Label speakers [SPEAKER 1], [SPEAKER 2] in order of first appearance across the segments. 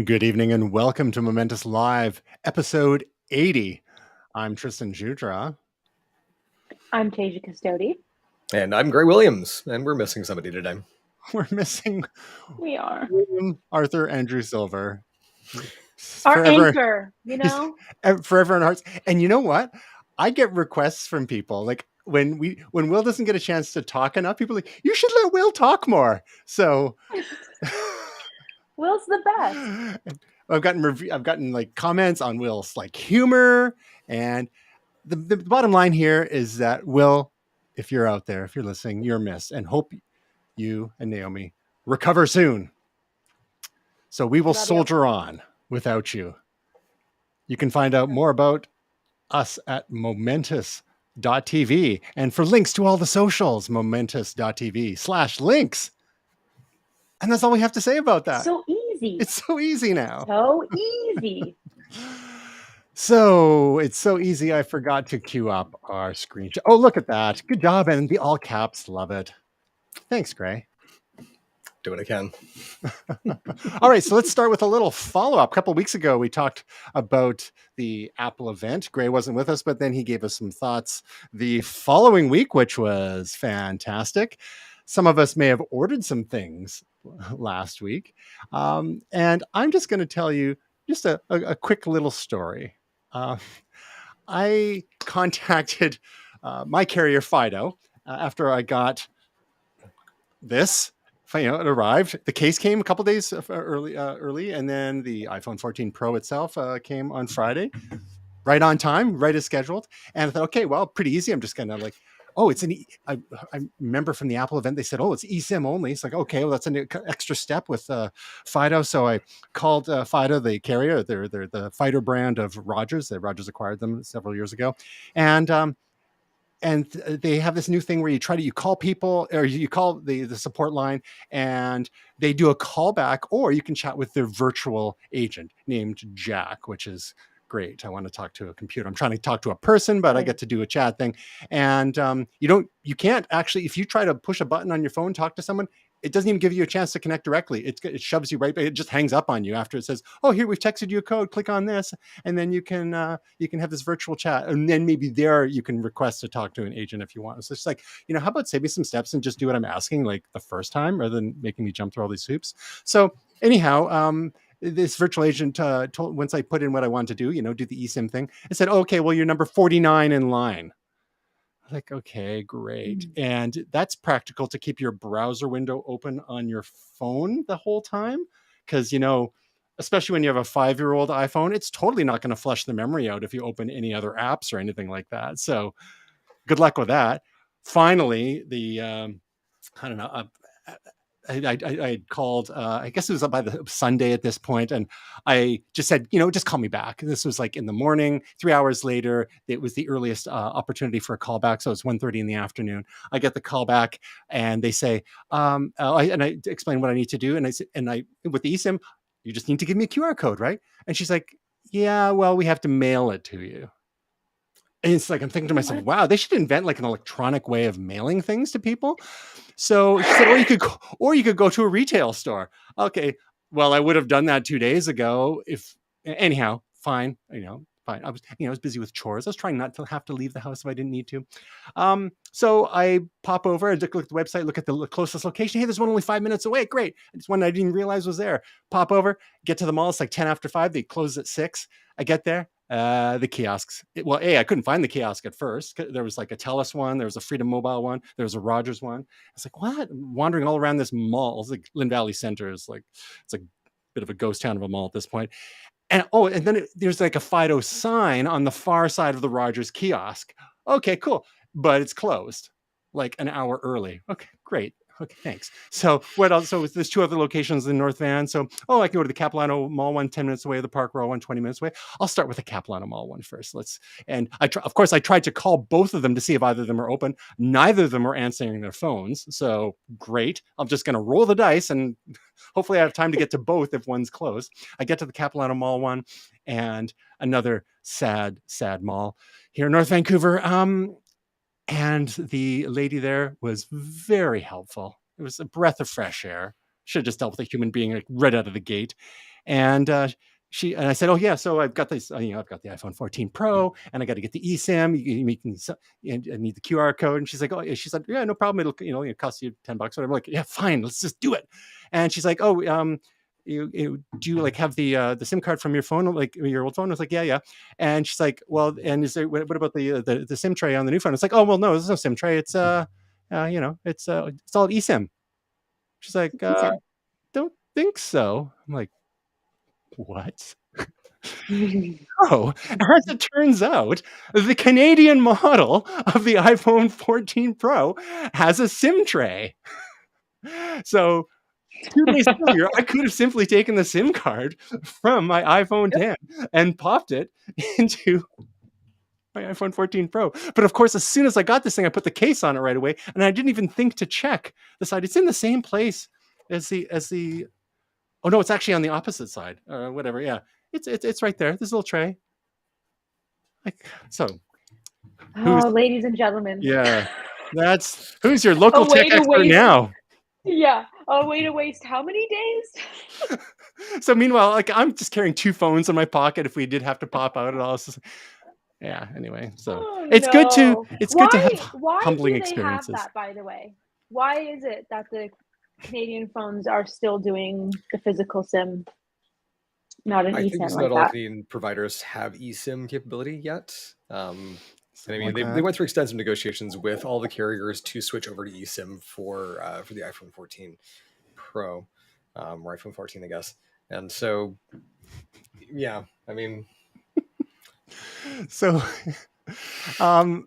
[SPEAKER 1] Good evening and welcome to Momentous Live, episode 80. I'm Tristan Judra.
[SPEAKER 2] I'm Tasia Custody.
[SPEAKER 3] And I'm Gray Williams, and we're missing somebody today.
[SPEAKER 1] We're missing
[SPEAKER 2] We are.
[SPEAKER 1] William Arthur Andrew Silver.
[SPEAKER 2] Our anchor,
[SPEAKER 1] forever in our hearts. And you know what? I get requests from people like when Will doesn't get a chance to talk enough, people are like, you should let Will talk more. So
[SPEAKER 2] Will's the best.
[SPEAKER 1] I've gotten like comments on Will's like humor, and the bottom line here is that Will, if you're out there, if you're listening, you're missed, and hope you and Naomi recover soon. So we will soldier on without you. You can find out more about us at momentous.tv, and for links to all the socials, momentous.tv/links. And that's all we have to say about that.
[SPEAKER 2] So easy.
[SPEAKER 1] It's so easy now.
[SPEAKER 2] So easy.
[SPEAKER 1] So it's so easy, I forgot to queue up our screenshot. Oh, look at that. Good job. And the all caps, love it. Thanks, Gray.
[SPEAKER 3] Do what I can.
[SPEAKER 1] All right, so let's start with a little follow-up. A couple of weeks ago, we talked about the Apple event. Gray wasn't with us, but then he gave us some thoughts the following week, which was fantastic. Some of us may have ordered some things last week. And I'm just going to tell you just a quick little story. I contacted my carrier, Fido, after I got this. It arrived. The case came a couple days early, and then the iPhone 14 Pro itself came on Friday, right on time, right as scheduled. And I thought, okay, well, pretty easy. I'm just gonna I remember from the Apple event, they said, it's eSIM only. It's like, okay, well, that's an extra step with Fido. So I called Fido, the carrier. They're the Fido brand of Rogers. Rogers acquired them several years ago, and they have this new thing where you call people, or you call the support line, and they do a callback, or you can chat with their virtual agent named Jack, which is great. I want to talk to a computer. I'm trying to talk to a person, but I get to do a chat thing. And you can't actually, if you try to push a button on your phone, talk to someone, it doesn't even give you a chance to connect directly. It shoves you right, it just hangs up on you after it says, oh, here, we've texted you a code, click on this, and then you can have this virtual chat. And then maybe there you can request to talk to an agent if you want. So it's like, how about save me some steps and just do what I'm asking like the first time rather than making me jump through all these hoops. So anyhow, this virtual agent told, once I put in what I wanted to do, do the eSIM thing, it said, okay, well, you're number 49 in line. Like, okay, great. And that's practical to keep your browser window open on your phone the whole time. Because, especially when you have a 5-year-old iPhone, it's totally not going to flush the memory out if you open any other apps or anything like that. So good luck with that. Finally, I called, I guess it was by the Sunday at this point, and I just said, just call me back. This was like in the morning. 3 hours later, it was the earliest opportunity for a callback, so it's 1:30 in the afternoon. I get the call back, and they say, I explain what I need to do, and I with the eSIM, you just need to give me a QR code, right? And she's like, yeah, well, we have to mail it to you. And it's like, I'm thinking to myself, wow, they should invent like an electronic way of mailing things to people. So she said, or you could go to a retail store. Okay, well, I would have done that 2 days ago. Anyhow, fine. Fine. I was busy with chores. I was trying not to have to leave the house if I didn't need to. So I pop over and look at the website, look at the closest location. Hey, there's one only 5 minutes away. Great. It's one I didn't realize was there. Pop over, get to the mall. It's like 10 after 5. They close at 6. I get there. The kiosks. I couldn't find the kiosk at first. There was like a TELUS one. There was a Freedom Mobile one. There was a Rogers one. I was like, what? I'm wandering all around this mall. It's like Lynn Valley Center is like, it's a bit of a ghost town of a mall at this point. And then there's like a Fido sign on the far side of the Rogers kiosk. Okay, cool. But it's closed like an hour early. Okay, great. Okay, thanks. So what else? So there's 2 other locations in North Van. So, I can go to the Capilano Mall one 10 minutes away, the Park Royal one 20 minutes away. I'll start with the Capilano Mall one first. Of course, I tried to call both of them to see if either of them are open. Neither of them are answering their phones. So great. I'm just going to roll the dice and hopefully I have time to get to both if one's closed. I get to the Capilano Mall one, and another sad, sad mall here in North Vancouver. And the lady there was very helpful. It was a breath of fresh air. Should have just dealt with a human being like right out of the gate. And I said, oh yeah, so I've got this, I've got the iPhone 14 Pro, and I got to get the eSIM. I need the QR code. And she's like, oh, she said, yeah, no problem. It'll cost you $10. Whatever. I'm like, yeah, fine, let's just do it. And she's like, oh, do you like have the SIM card from your phone, like your old phone? I was like, yeah. And she's like, well, and is there, what about the SIM tray on the new phone? It's like, oh, well, no, there's no SIM tray. It's it's all eSIM. She's like, don't think so. I'm like, what? Oh, as it turns out, the Canadian model of the iPhone 14 Pro has a SIM tray. So 2 days earlier, I could have simply taken the SIM card from my iPhone 10 and popped it into my iPhone 14 Pro. But of course, as soon as I got this thing, I put the case on it right away, and I didn't even think to check the side. It's in the same place as the. Oh no, it's actually on the opposite side. Whatever. Yeah, it's right there. This little tray. Like so.
[SPEAKER 2] Oh, ladies and gentlemen.
[SPEAKER 1] Yeah, who's your local tech expert now?
[SPEAKER 2] Yeah. A way to waste how many days?
[SPEAKER 1] So meanwhile, like I'm just carrying 2 phones in my pocket if we did have to pop out at all. Yeah. Anyway, so it's good to have humbling experiences.
[SPEAKER 2] Why do they have that, by the way? Why is it that the Canadian phones are still doing the physical SIM, not an eSIM?
[SPEAKER 3] I think
[SPEAKER 2] like
[SPEAKER 3] not all
[SPEAKER 2] that?
[SPEAKER 3] Canadian providers have eSIM capability yet. And I mean, they went through extensive negotiations with all the carriers to switch over to eSIM for the iPhone 14 Pro, or iPhone 14, I guess. And so, yeah, I mean,
[SPEAKER 1] so, yeah.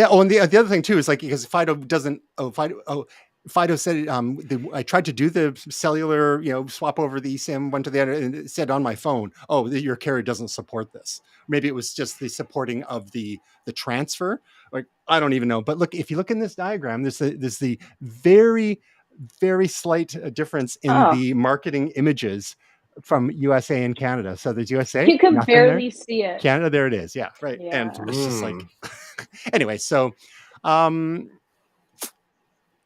[SPEAKER 1] Oh, and the other thing too is like because Fido doesn't. Fido said I tried to do the cellular, swap over the eSIM one to the other, and it said on my phone, "Oh, your carrier doesn't support this." Maybe it was just the supporting of the transfer. Like I don't even know. But look, if you look in this diagram, there's the very, very slight difference in the marketing images from USA and Canada. So there's USA.
[SPEAKER 2] You can barely see it.
[SPEAKER 1] Canada, there it is. Yeah, right. Yeah. And it's just like anyway. So.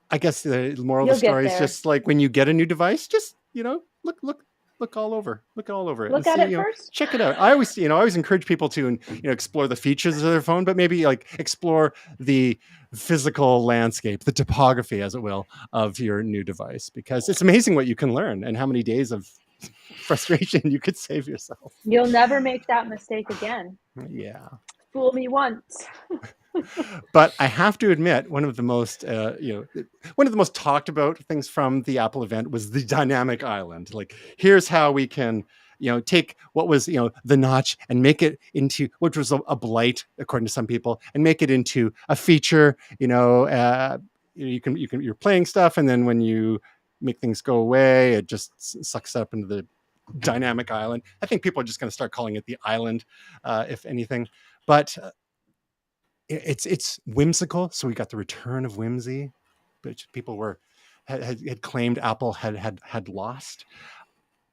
[SPEAKER 1] I guess the moral of the story is just like when you get a new device, just look all over, look all over it.
[SPEAKER 2] Look at it first.
[SPEAKER 1] Check it out. I always encourage people to explore the features of their phone, but maybe like explore the physical landscape, the topography, as it will, of your new device, because it's amazing what you can learn and how many days of frustration you could save yourself.
[SPEAKER 2] You'll never make that mistake again.
[SPEAKER 1] Yeah.
[SPEAKER 2] Fool me once.
[SPEAKER 1] But I have to admit, one of the most talked about things from the Apple event was the dynamic island. Like, here's how we can, take what was, the notch and make it into, which was a blight, according to some people, and make it into a feature. You're playing stuff, and then when you make things go away, it just sucks up into the dynamic island. I think people are just going to start calling it the island, if anything. But it's whimsical. So we got the return of whimsy, which people had claimed Apple had lost.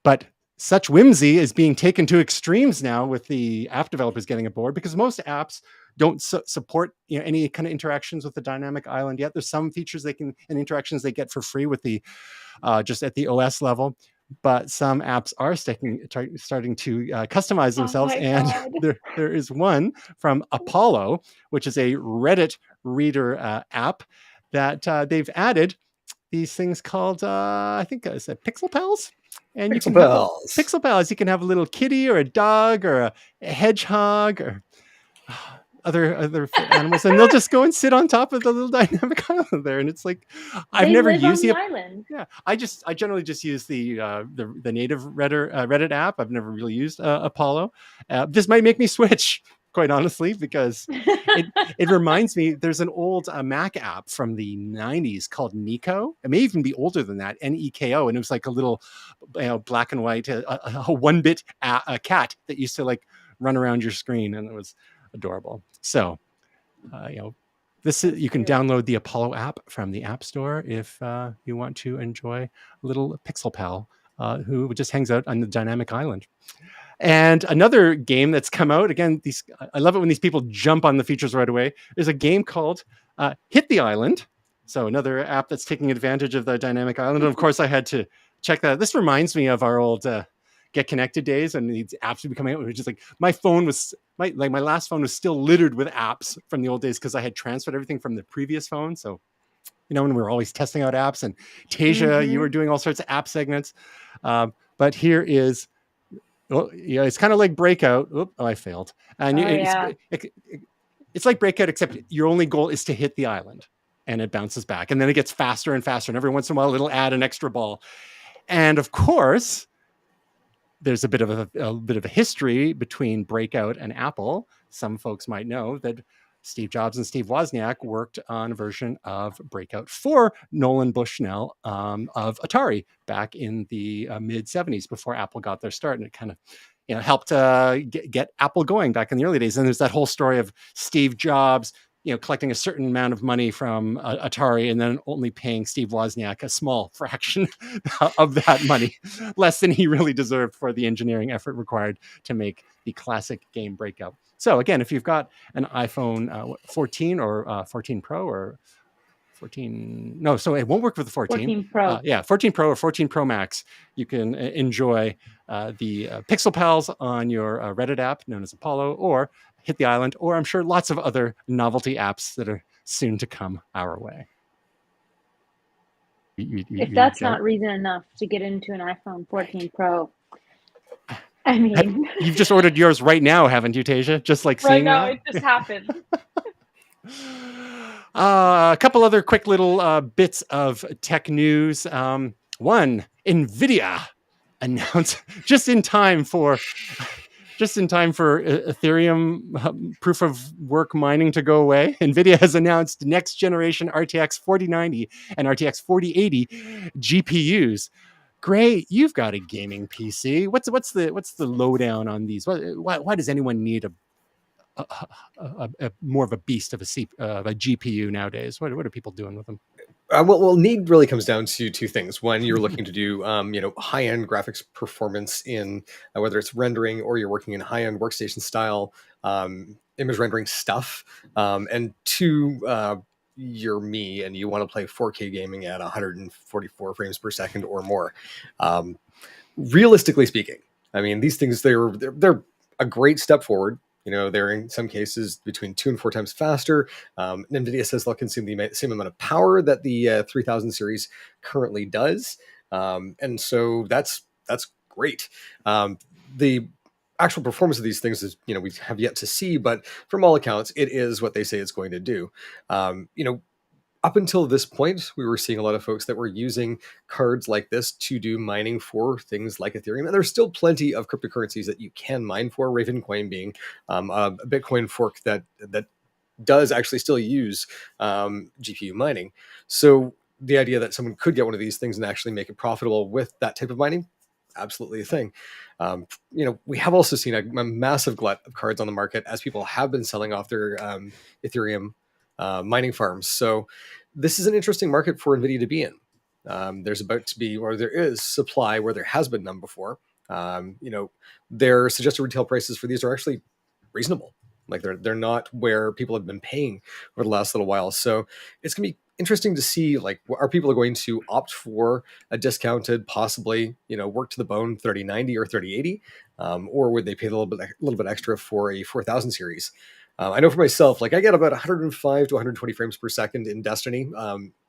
[SPEAKER 1] But such whimsy is being taken to extremes now with the app developers getting aboard, because most apps don't support any kind of interactions with the dynamic island yet. There's some features and interactions they get for free with the just at the OS level. But some apps are starting to customize themselves. And there is one from Apollo, which is a Reddit reader app that they've added these things called, I think it's Pixel Pals. And Pixel Pals. You can have a little kitty or a dog or a hedgehog or other animals, and they'll just go and sit on top of the little dynamic island there. And it's like, I've never used the
[SPEAKER 2] island.
[SPEAKER 1] Yeah, I generally just use the native Reddit app. I've never really used Apollo. This might make me switch, quite honestly, because it reminds me. There's an old Mac app from the 90s called Nico. It may even be older than that, Neko, and it was like a little black and white, a 1-bit cat that used to like run around your screen, and it was adorable. So, you can download the Apollo app from the App Store if you want to enjoy a little Pixel Pal who just hangs out on the dynamic island. And another game that's come out, again, I love it when these people jump on the features right away. There's a game called Hit the Island. So another app that's taking advantage of the dynamic island. And of course, I had to check that. This reminds me of our old get connected days, and these apps would be coming out. It was just like my last phone was still littered with apps from the old days because I had transferred everything from the previous phone. So, when we were always testing out apps, and Tasia, you were doing all sorts of app segments. But here is, it's kind of like Breakout. I failed. And it's like Breakout, except your only goal is to hit the island, and it bounces back, and then it gets faster and faster, and every once in a while it'll add an extra ball. And of course, there's a bit of a history between Breakout and Apple. Some folks might know that Steve Jobs and Steve Wozniak worked on a version of Breakout for Nolan Bushnell of Atari back in the mid 70s, before Apple got their start, and it kind of helped get Apple going back in the early days. And there's that whole story of Steve Jobs collecting a certain amount of money from Atari, and then only paying Steve Wozniak a small fraction of that money, less than he really deserved for the engineering effort required to make the classic game Breakout. So again, if you've got an iPhone 14 or 14 Pro or 14, no, so it won't work with the 14.
[SPEAKER 2] 14 Pro.
[SPEAKER 1] 14 Pro or 14 Pro Max. You can enjoy the Pixel Pals on your Reddit app known as Apollo, or Hit the Island, or I'm sure lots of other novelty apps that are soon to come our way.
[SPEAKER 2] If that's not reason enough to get into an iPhone 14 Pro, I mean...
[SPEAKER 1] You've just ordered yours right now, haven't you, Tasia? Just like seeing
[SPEAKER 2] right now,
[SPEAKER 1] that?
[SPEAKER 2] it just happened.
[SPEAKER 1] A couple other quick little bits of tech news. One, NVIDIA announced just in time for Ethereum proof of work mining to go away. NVIDIA has announced next generation RTX 4090 and RTX 4080 GPUs. Great, you've got a gaming PC. What's the lowdown on these? Why does anyone need a more of a beast of a GPU nowadays? What are people doing with them?
[SPEAKER 3] Well, need really comes down to two things. One, you're looking to do, high-end graphics performance in whether it's rendering, or you're working in high-end workstation style image rendering stuff. And two, you're me and you want to play 4K gaming at 144 frames per second or more. Realistically speaking, I mean, these things, they're a great step forward. They're in some cases between 2 and 4 times faster. NVIDIA says they'll consume the same amount of power that the 3000 series currently does. And so that's great. The actual performance of these things is, we have yet to see, but from all accounts, it is what they say it's going to do. Up until this point, we were seeing a lot of folks that were using cards like this to do mining for things like Ethereum. And there's still plenty of cryptocurrencies that you can mine for, Ravencoin being a Bitcoin fork that does actually still use GPU mining. So the idea that someone could get one of these things and actually make it profitable with that type of mining, absolutely a thing. We have also seen a massive glut of cards on the market as people have been selling off their Ethereum mining farms. So this is an interesting market for NVIDIA to be in. There is supply where there has been none before. Their suggested retail prices for these are actually reasonable. Like they're not where people have been paying over the last little while. So it's gonna be interesting to see, like, are people going to opt for a discounted, possibly, work to the bone 3090 or 3080, or would they pay a little bit extra for a 4000 series? I know for myself, like I get about 105 to 120 frames per second in Destiny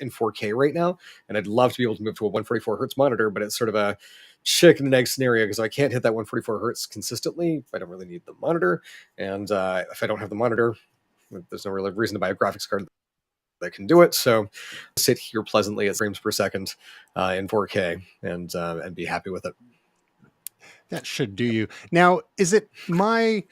[SPEAKER 3] in 4K right now, and I'd love to be able to move to a 144 hertz monitor, but it's sort of a chicken and egg scenario because I can't hit that 144 hertz consistently. I don't really need the monitor, and if I don't have the monitor, there's no real reason to buy a graphics card that can do it. So sit here pleasantly at frames per second in 4K and be happy with it.
[SPEAKER 1] That should do you. Now, is it my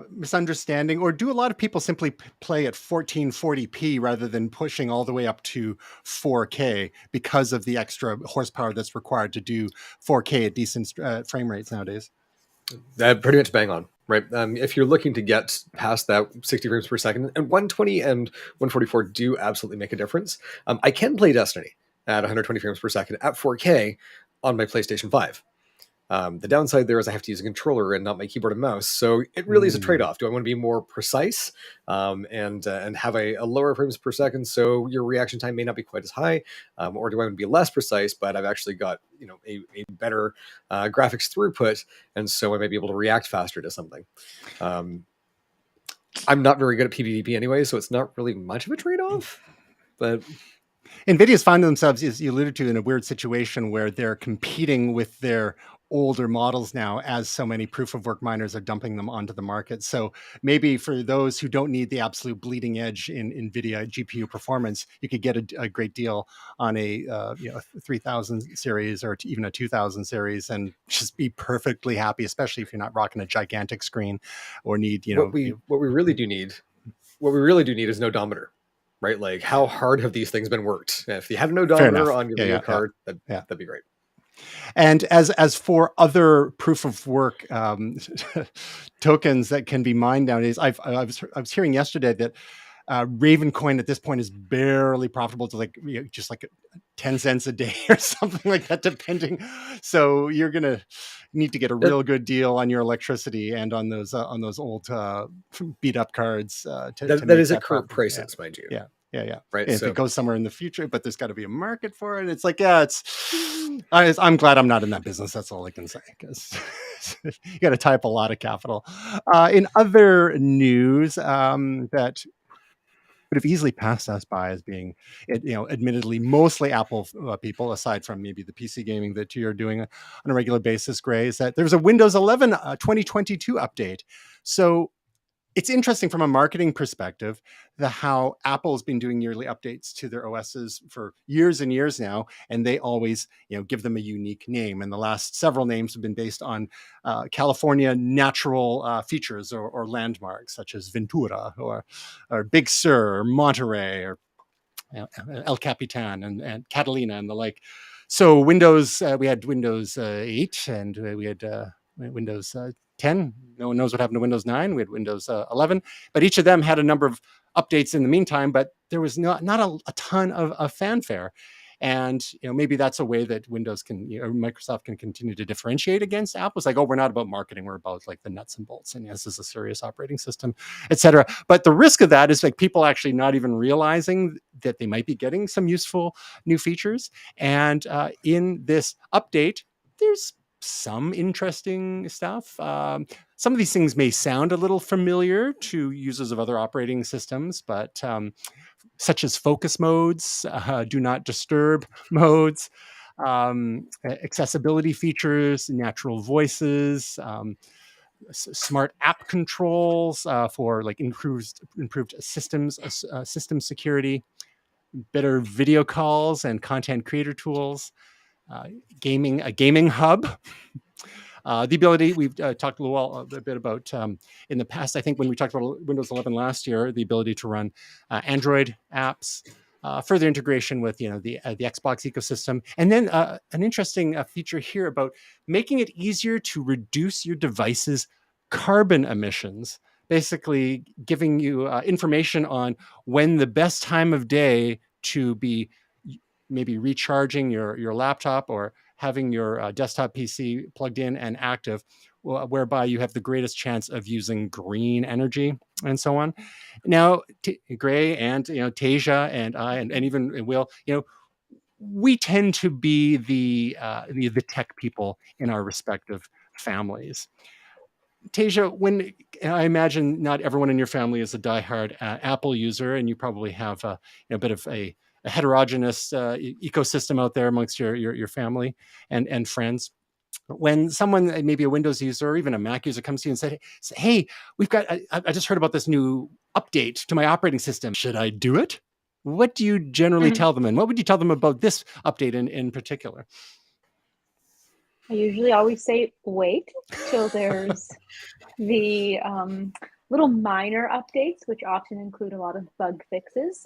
[SPEAKER 1] misunderstanding, or do a lot of people simply play at 1440p rather than pushing all the way up to 4K because of the extra horsepower that's required to do 4K at decent frame rates nowadays?
[SPEAKER 3] Pretty much bang on, right? If you're looking to get past that 60 frames per second, and 120 and 144 do absolutely make a difference. I can play Destiny at 120 frames per second at 4K on my PlayStation 5. The downside there is I have to use a controller and not my keyboard and mouse. So it really is a trade-off. Do I want to be more precise and have a lower frames per second so your reaction time may not be quite as high, or do I want to be less precise but I've actually got a better graphics throughput, and so I may be able to react faster to something. I'm not very good at PvP anyway, so it's not really much of a trade-off. But
[SPEAKER 1] NVIDIA's found themselves, as you alluded to, in a weird situation where they're competing with their older models now, as so many proof of work miners are dumping them onto the market. So maybe for those who don't need the absolute bleeding edge in NVIDIA GPU performance, you could get a great deal on a 3000 series or even a 2000 series and just be perfectly happy, especially if you're not rocking a gigantic screen or need,
[SPEAKER 3] what we really do need is an odometer. Right, like how hard have these things been worked? If you had an odometer on your video card, that'd be great.
[SPEAKER 1] And as for other proof of work tokens that can be mined nowadays, I was hearing yesterday that Ravencoin at this point is barely profitable to just like 10 cents a day or something like that, depending. So you're gonna need to get a real good deal on your electricity and on those old beat up cards.
[SPEAKER 3] That is at current prices, mind you.
[SPEAKER 1] Yeah.
[SPEAKER 3] Right.
[SPEAKER 1] If it goes somewhere in the future, but there's got to be a market for it. It's like, I'm glad I'm not in that business. That's all I can say, because you got to tie up a lot of capital. In other news, that would have easily passed us by as being, admittedly, mostly Apple people, aside from maybe the PC gaming that you're doing on a regular basis, Gray, is that there's a Windows 11 2022 update. So it's interesting from a marketing perspective, how Apple's been doing yearly updates to their OSs for years and years now, and they always, give them a unique name. And the last several names have been based on California natural features or landmarks, such as Ventura or Big Sur or Monterey or El Capitan and Catalina and the like. So Windows, we had Windows 8 and we had Windows 10. No one knows what happened to Windows 9. We had Windows 11, but each of them had a number of updates in the meantime, but there was not a ton of fanfare. And maybe that's a way that Windows can, Microsoft can continue to differentiate against Apple. It's like, oh, we're not about marketing, we're about like the nuts and bolts, and this is a serious operating system, etc. But the risk of that is like people actually not even realizing that they might be getting some useful new features. And in this update, there's some interesting stuff. Some of these things may sound a little familiar to users of other operating systems, but such as focus modes, do not disturb modes, accessibility features, natural voices, smart app controls for like improved systems, system security, better video calls and content creator tools, a gaming hub. The ability, we've talked a bit about in the past, I think when we talked about Windows 11 last year, the ability to run Android apps, further integration with the Xbox ecosystem, and then an interesting feature here about making it easier to reduce your device's carbon emissions, basically giving you information on when the best time of day to be maybe recharging your laptop or having your desktop PC plugged in and active, whereby you have the greatest chance of using green energy and so on. Now, Gray and Tasia and I and even Will, we tend to be the tech people in our respective families. Tasia, when I imagine not everyone in your family is a diehard Apple user, and you probably have a bit of a heterogeneous ecosystem out there amongst your family and friends. When someone, maybe a Windows user or even a Mac user, comes to you and said, "Hey, I just heard about this new update to my operating system. Should I do it?" What do you generally tell them, and what would you tell them about this update in particular?
[SPEAKER 2] I usually always say wait till there's the little minor updates, which often include a lot of bug fixes.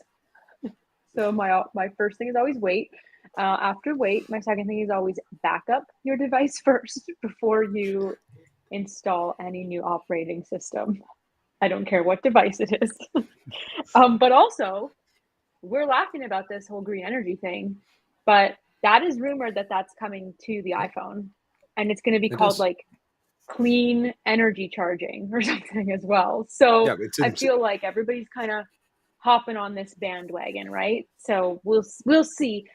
[SPEAKER 2] So my first thing is always wait. After wait, my second thing is always back up your device first before you install any new operating system. I don't care what device it is. But also, we're laughing about this whole green energy thing, but that is rumored that that's coming to the iPhone. and it's going to be
[SPEAKER 3] It
[SPEAKER 2] called
[SPEAKER 3] does.
[SPEAKER 2] like clean energy charging or something as well. So
[SPEAKER 3] Yeah,
[SPEAKER 2] I feel like everybody's kind of hopping on this bandwagon, right? So we'll see.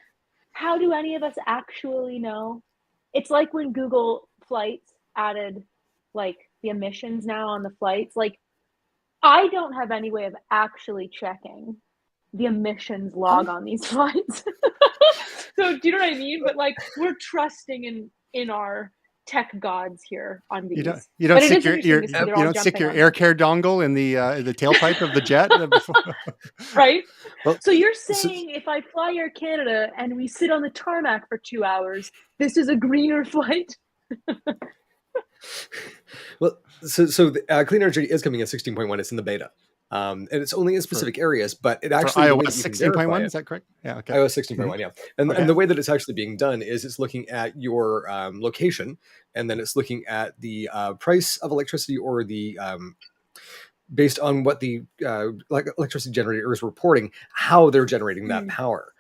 [SPEAKER 2] How do any of us actually know? It's like when Google Flights added like the emissions now on the flights. Like I don't have any way of actually checking the emissions log on these flights. So do you know what I mean? But like we're trusting in our tech gods here on these.
[SPEAKER 1] You don't
[SPEAKER 2] But it
[SPEAKER 1] stick
[SPEAKER 2] is interesting to see they're all jumping
[SPEAKER 1] your
[SPEAKER 2] on
[SPEAKER 1] air
[SPEAKER 2] them.
[SPEAKER 1] care dongle in the tailpipe of the jet before.
[SPEAKER 2] Right?
[SPEAKER 3] Well,
[SPEAKER 2] So you're
[SPEAKER 3] so,
[SPEAKER 2] saying if I fly Air Canada and we sit on the tarmac for 2 hours, this is a greener flight?
[SPEAKER 3] well, so the, clean energy is coming in 16.1. It's in the beta, and it's only in specific areas. But it
[SPEAKER 1] For
[SPEAKER 3] actually the way
[SPEAKER 1] iOS
[SPEAKER 3] that you can
[SPEAKER 1] 16.1,
[SPEAKER 3] verify
[SPEAKER 1] is that correct? Yeah, okay.
[SPEAKER 3] iOS 16.1, yeah. And
[SPEAKER 1] Okay.
[SPEAKER 3] and the way that it's actually being done is it's looking at your location, and then it's looking at the price of electricity or the based on what the electricity generator is reporting, how they're generating that power.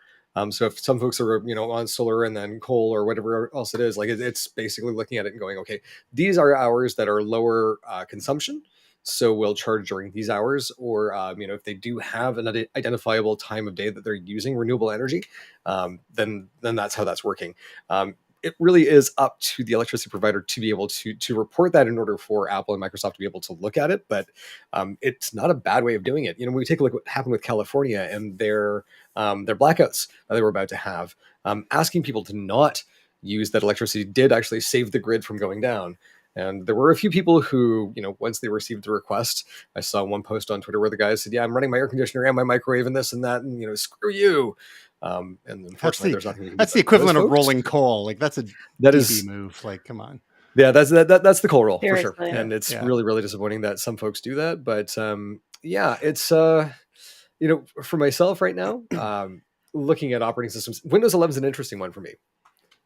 [SPEAKER 3] So if some folks are, on solar and then coal or whatever else it is, like it's basically looking at it and going, okay, these are hours that are lower consumption, so we'll charge during these hours. Or if they do have an identifiable time of day that they're using renewable energy, then that's how that's working. It really is up to the electricity provider to be able to report that in order for Apple and Microsoft to be able to look at it. But it's not a bad way of doing it. When we take a look at what happened with California and their blackouts that they were about to have, asking people to not use that electricity did actually save the grid from going down. And there were a few people who, once they received the request, I saw one post on Twitter where the guy said, yeah, I'm running my air conditioner and my microwave and this and that, and, screw you. And unfortunately, there's nothing we can do.
[SPEAKER 1] That's the equivalent of rolling coal. Like that's a DB move. Like, come on.
[SPEAKER 3] Yeah, that's the coal roll for sure.
[SPEAKER 2] Seriously.
[SPEAKER 3] And it's really, really disappointing that some folks do that. But it's for myself right now, looking at operating systems, Windows 11 is an interesting one for me,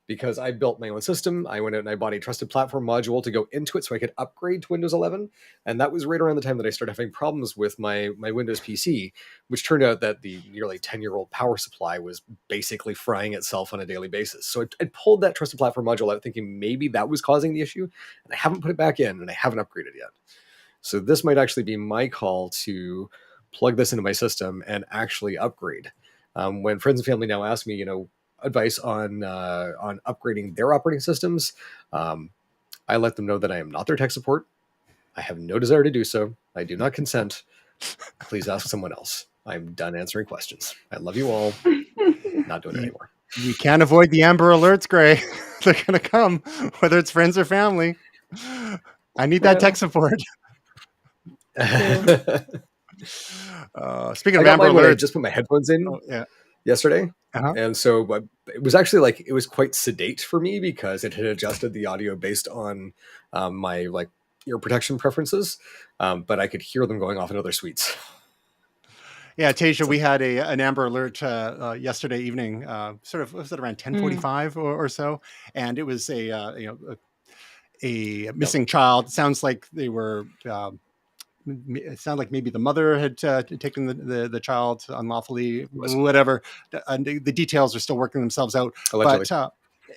[SPEAKER 3] because I built my own system. I went out and I bought a trusted platform module to go into it so I could upgrade to Windows 11. And that was right around the time that I started having problems with my Windows PC, which turned out that the nearly 10-year-old power supply was basically frying itself on a daily basis. So I pulled that trusted platform module out thinking maybe that was causing the issue. And I haven't put it back in, and I haven't upgraded yet. So this might actually be my call to plug this into my system and actually upgrade. When friends and family now ask me, advice on upgrading their operating systems, I let them know that I am not their tech support. I have no desire to do so. I do not consent. Please ask someone else. I'm done answering questions. I love you all. Not doing it anymore.
[SPEAKER 1] You can't avoid the Amber Alerts, Gray. They're going to come, whether it's friends or family. I need that tech support. Speaking of Amber Alerts,
[SPEAKER 3] I just put my headphones in yesterday. And so it was actually it was quite sedate for me because it had adjusted the audio based on my ear protection preferences, but I could hear them going off in other suites.
[SPEAKER 1] Yeah, Tasia, we had an Amber Alert yesterday evening. Was it around 10:45 or so? And it was a missing child. It sounds like they were. It sounded like maybe the mother had taken the child unlawfully, whatever. And the details are still working themselves out.
[SPEAKER 3] Allegedly.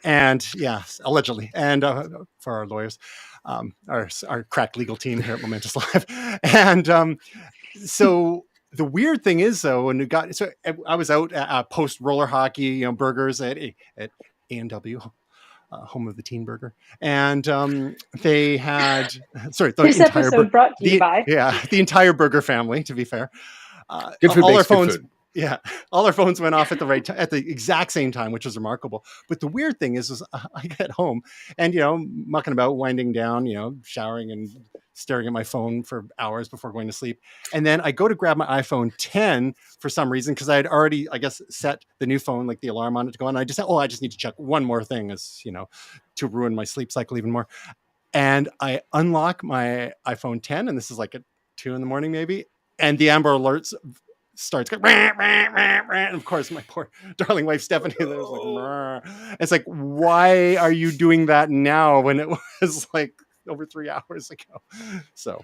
[SPEAKER 1] But, allegedly. And for our lawyers, our crack legal team here at Momentous Live. And so the weird thing is, though, when I was out post roller hockey, burgers at A&W. Home of the Teen Burger, and they had
[SPEAKER 2] this episode brought to you by
[SPEAKER 1] the entire Burger family. To be fair,
[SPEAKER 3] good food,
[SPEAKER 1] all our phones,
[SPEAKER 3] good food.
[SPEAKER 1] Yeah, all our phones went off at the exact same time, which is remarkable. But the weird thing is I get home and mucking about, winding down, showering and staring at my phone for hours before going to sleep, and then I go to grab my iPhone 10 for some reason because I had already, I guess, set the new phone, like the alarm on it to go on. I just said, I just need to check one more thing, as to ruin my sleep cycle even more. And I unlock my iPhone 10, and this is like at 2 a.m. maybe, and the Amber Alerts starts going, rah, rah, rah, rah. And of course my poor darling wife Stephanie was like, rah. It's like, why are you doing that now when it was like over 3 hours ago? So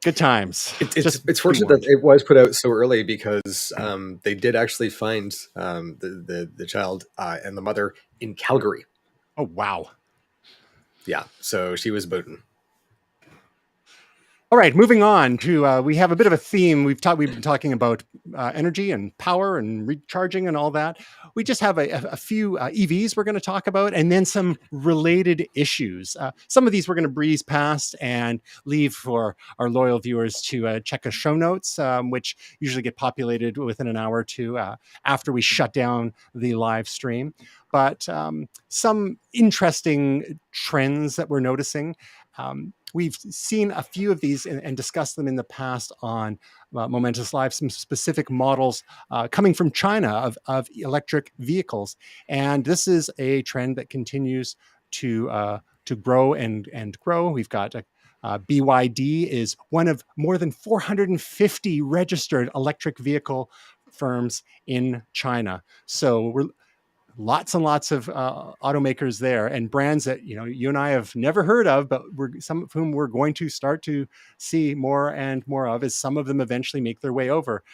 [SPEAKER 1] good times.
[SPEAKER 3] It's fortunate that it was put out so early because they did actually find the child and the mother in Calgary.
[SPEAKER 1] Oh wow.
[SPEAKER 3] Yeah, so she was booting.
[SPEAKER 1] All right, moving on to we have a bit of a theme. We've been talking about energy and power and recharging and all that. We just have a few EVs we're going to talk about, and then some related issues. Some of these we're going to breeze past and leave for our loyal viewers to check the show notes, which usually get populated within an hour or two after we shut down the live stream. But some interesting trends that we're noticing. We've seen a few of these and discussed them in the past on Momentous Live, some specific models coming from China of electric vehicles. And this is a trend that continues to grow and grow. We've got BYD is one of more than 450 registered electric vehicle firms in China. So we're lots and lots of automakers there, and brands that you and I have never heard of, but some of whom we're going to start to see more and more of as some of them eventually make their way over.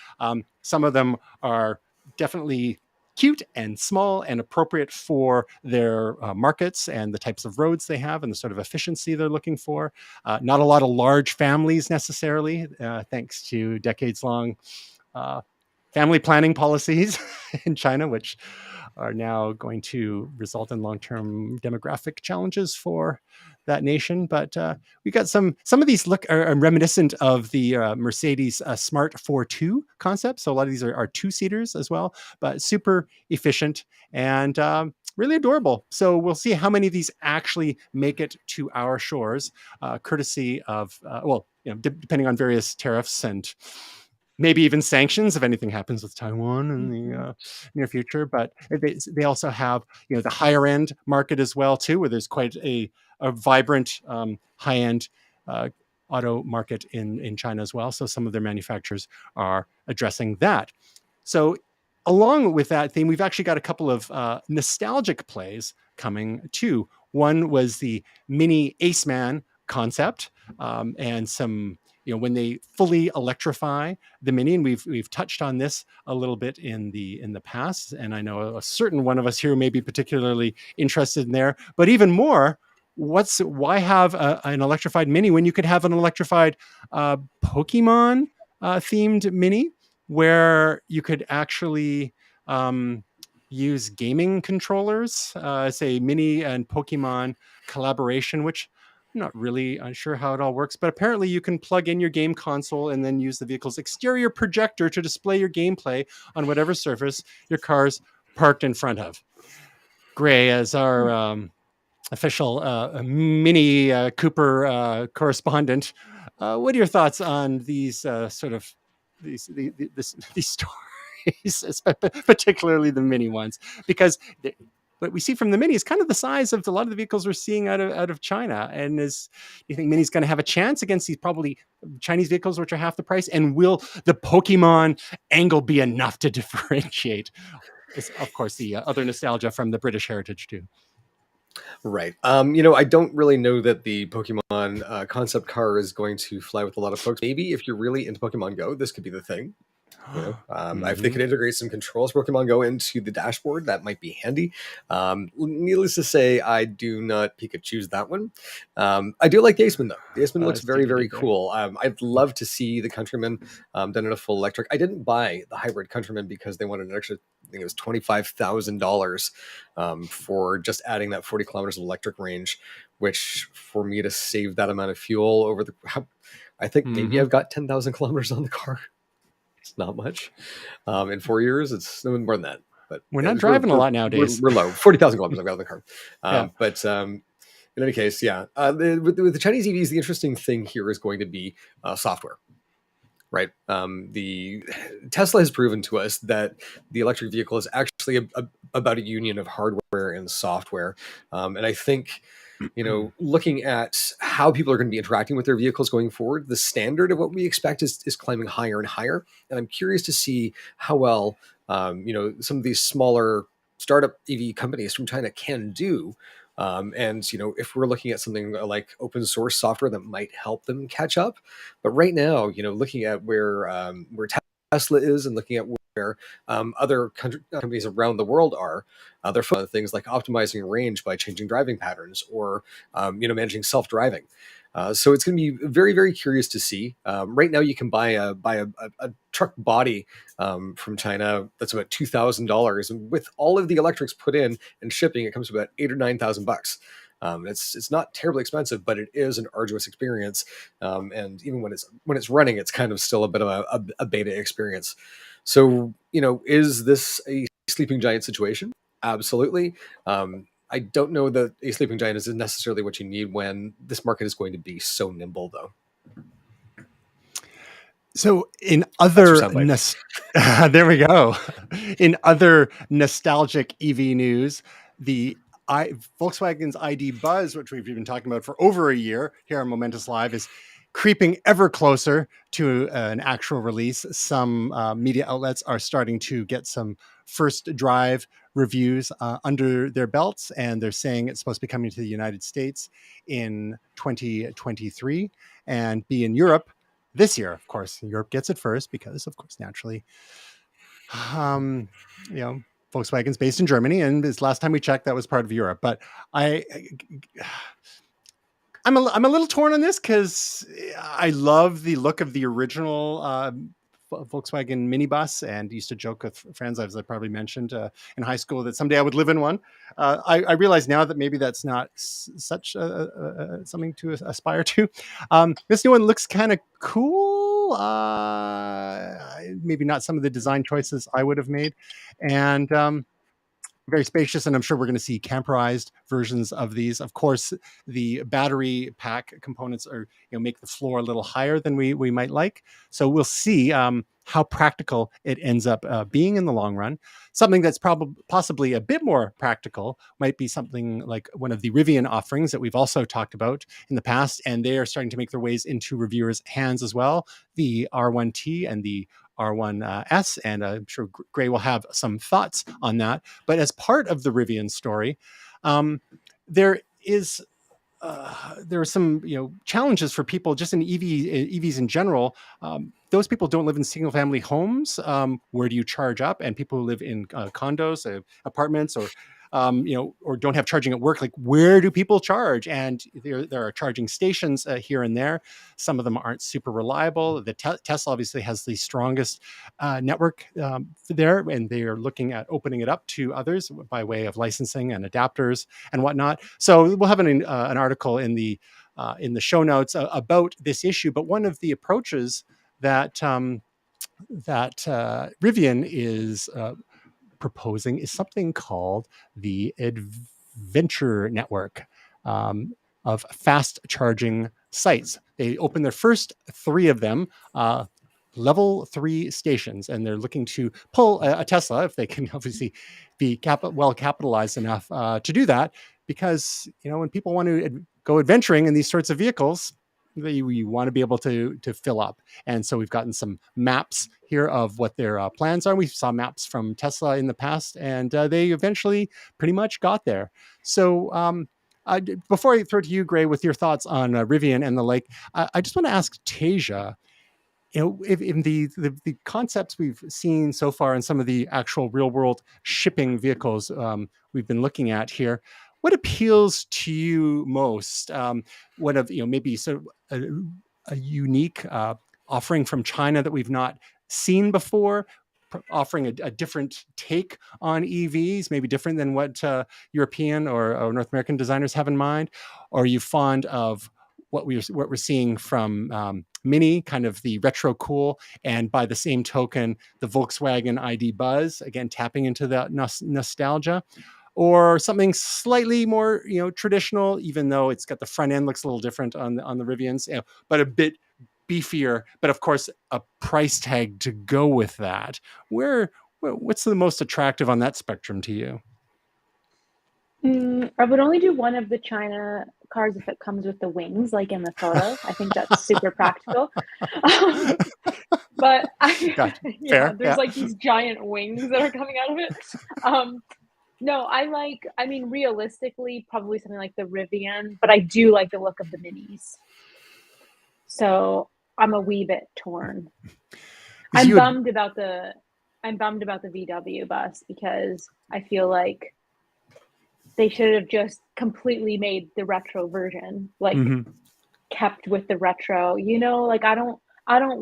[SPEAKER 1] Some of them are definitely cute and small and appropriate for their markets and the types of roads they have and the sort of efficiency they're looking for. Not a lot of large families necessarily, thanks to decades-long family planning policies in China, which are now going to result in long-term demographic challenges for that nation. But we got some of these are reminiscent of the Mercedes Smart 4.2 concept. So a lot of these are two-seaters as well, but super efficient and really adorable. So we'll see how many of these actually make it to our shores, courtesy of, depending on various tariffs and maybe even sanctions if anything happens with Taiwan in the near future. But they also have the higher end market as well too, where there's quite a vibrant high end auto market in China as well. So some of their manufacturers are addressing that. So along with that theme, we've actually got a couple of nostalgic plays coming too. One was the Mini Aceman concept, and some when they fully electrify the Mini, and we've touched on this a little bit in the past, and I know a certain one of us here may be particularly interested in there. But even more, why have an electrified Mini when you could have an electrified Pokemon themed Mini, where you could actually use gaming controllers, say Mini and Pokemon collaboration, which I'm not really unsure how it all works, but apparently you can plug in your game console and then use the vehicle's exterior projector to display your gameplay on whatever surface your car's parked in front of. Gray, as our official Mini Cooper correspondent, what are your thoughts on these these stories, particularly the Mini ones? Because what we see from the Mini is kind of the size of a lot of the vehicles we're seeing out of China. And do you think Mini's going to have a chance against these probably Chinese vehicles, which are half the price? And will the Pokemon angle be enough to differentiate? It's, of course, the other nostalgia from the British heritage too.
[SPEAKER 3] Right. I don't really know that the Pokemon concept car is going to fly with a lot of folks. Maybe if you're really into Pokemon Go, this could be the thing. If they could integrate some controls Pokemon Go into the dashboard, that might be handy. Needless to say, I do not Pikachu's that one. I do like the Aceman though. The Aceman looks very, very cool. I'd love to see the Countryman done in a full electric. I didn't buy the hybrid Countryman because they wanted an extra, I think it was $25,000 for just adding that 40 kilometers of electric range, which for me to save that amount of fuel over I think maybe I've got 10,000 kilometers on the car. It's not much. In 4 years, it's no more than that. But
[SPEAKER 1] we're not driving a lot nowadays.
[SPEAKER 3] We're low. 40,000 kilometers I've got on the car. But in any case, with the Chinese EVs, the interesting thing here is going to be software. Right. The Tesla has proven to us that the electric vehicle is actually about a union of hardware and software. And I think, looking at how people are going to be interacting with their vehicles going forward, the standard of what we expect is climbing higher and higher. And I'm curious to see how well, some of these smaller startup EV companies from China can do. If we're looking at something like open source software that might help them catch up. But right now, looking at where Tesla is and looking at other companies around the world are. They're focused on things like optimizing range by changing driving patterns, or managing self-driving. So it's going to be very, very curious to see. Right now, you can buy a truck body from China that's about $2,000, and with all of the electrics put in and shipping, it comes to about $8,000 or $9,000. It's not terribly expensive, but it is an arduous experience. And even when it's running, it's kind of still a bit of a beta experience. So, is this a sleeping giant situation? Absolutely. I don't know that a sleeping giant is necessarily what you need when this market is going to be so nimble, though.
[SPEAKER 1] So in other there we go. In other nostalgic EV news, the Volkswagen's ID Buzz, which we've been talking about for over a year here on Momentous Live, is creeping ever closer to an actual release. Some media outlets are starting to get some first drive reviews under their belts, and they're saying it's supposed to be coming to the United States in 2023 and be in Europe this year. Of course, Europe gets it first because, of course, naturally, Volkswagen's based in Germany, and this last time we checked, that was part of Europe. But I'm a little torn on this because I love the look of the original Volkswagen minibus, and used to joke with friends, as I probably mentioned in high school, that someday I would live in one. I realize now that maybe that's not such something to aspire to. This new one looks kind of cool. Maybe not some of the design choices I would have made, and very spacious, and I'm sure we're going to see camperized versions of these. Of course, the battery pack components are make the floor a little higher than we might like. So we'll see how practical it ends up being in the long run. Something that's possibly a bit more practical might be something like one of the Rivian offerings that we've also talked about in the past, and they are starting to make their ways into reviewers' hands as well. The R1T and the R1S, and I'm sure Gray will have some thoughts on that. But as part of the Rivian story, there are some challenges for people just in EVs in general. Those people don't live in single family homes. Where do you charge up? And people who live in condos, apartments, or don't have charging at work, like where do people charge? And there are charging stations here and there. Some of them aren't super reliable. The Tesla obviously has the strongest network there, and they are looking at opening it up to others by way of licensing and adapters and whatnot. So we'll have an article in the show notes about this issue. But one of the approaches that Rivian is proposing is something called the Adventure Network of fast charging sites. They opened their first 3 of them, level 3 stations, and they're looking to pull a Tesla, if they can obviously be well capitalized enough to do that, because when people want to go adventuring in these sorts of vehicles, you want to be able to fill up. And so we've gotten some maps here of what their plans are. We saw maps from Tesla in the past, and they eventually pretty much got there. So before I throw it to you, Gray, with your thoughts on Rivian and the like, I just want to ask Tasia, if in the concepts we've seen so far in some of the actual real world shipping vehicles we've been looking at here, what appeals to you most? What of maybe sort of a unique offering from China that we've not seen before, offering a different take on EVs, maybe different than what European or North American designers have in mind? Or are you fond of what we're seeing from Mini, kind of the retro cool, and by the same token, the Volkswagen ID Buzz, again tapping into that nostalgia? Or something slightly more, traditional, even though it's got the front end looks a little different on the Rivians, but a bit beefier. But of course, a price tag to go with that. What's the most attractive on that spectrum to you?
[SPEAKER 2] I would only do one of the China cars if it comes with the wings, like in the photo. I think that's super practical. But
[SPEAKER 1] Fair,
[SPEAKER 2] there's like these giant wings that are coming out of it. No, realistically, probably something like the Rivian, but I do like the look of the Minis. So I'm a wee bit torn. I'm bummed about the I'm bummed about the VW bus because I feel like they should have just completely made the retro version, like kept with the retro. Like I don't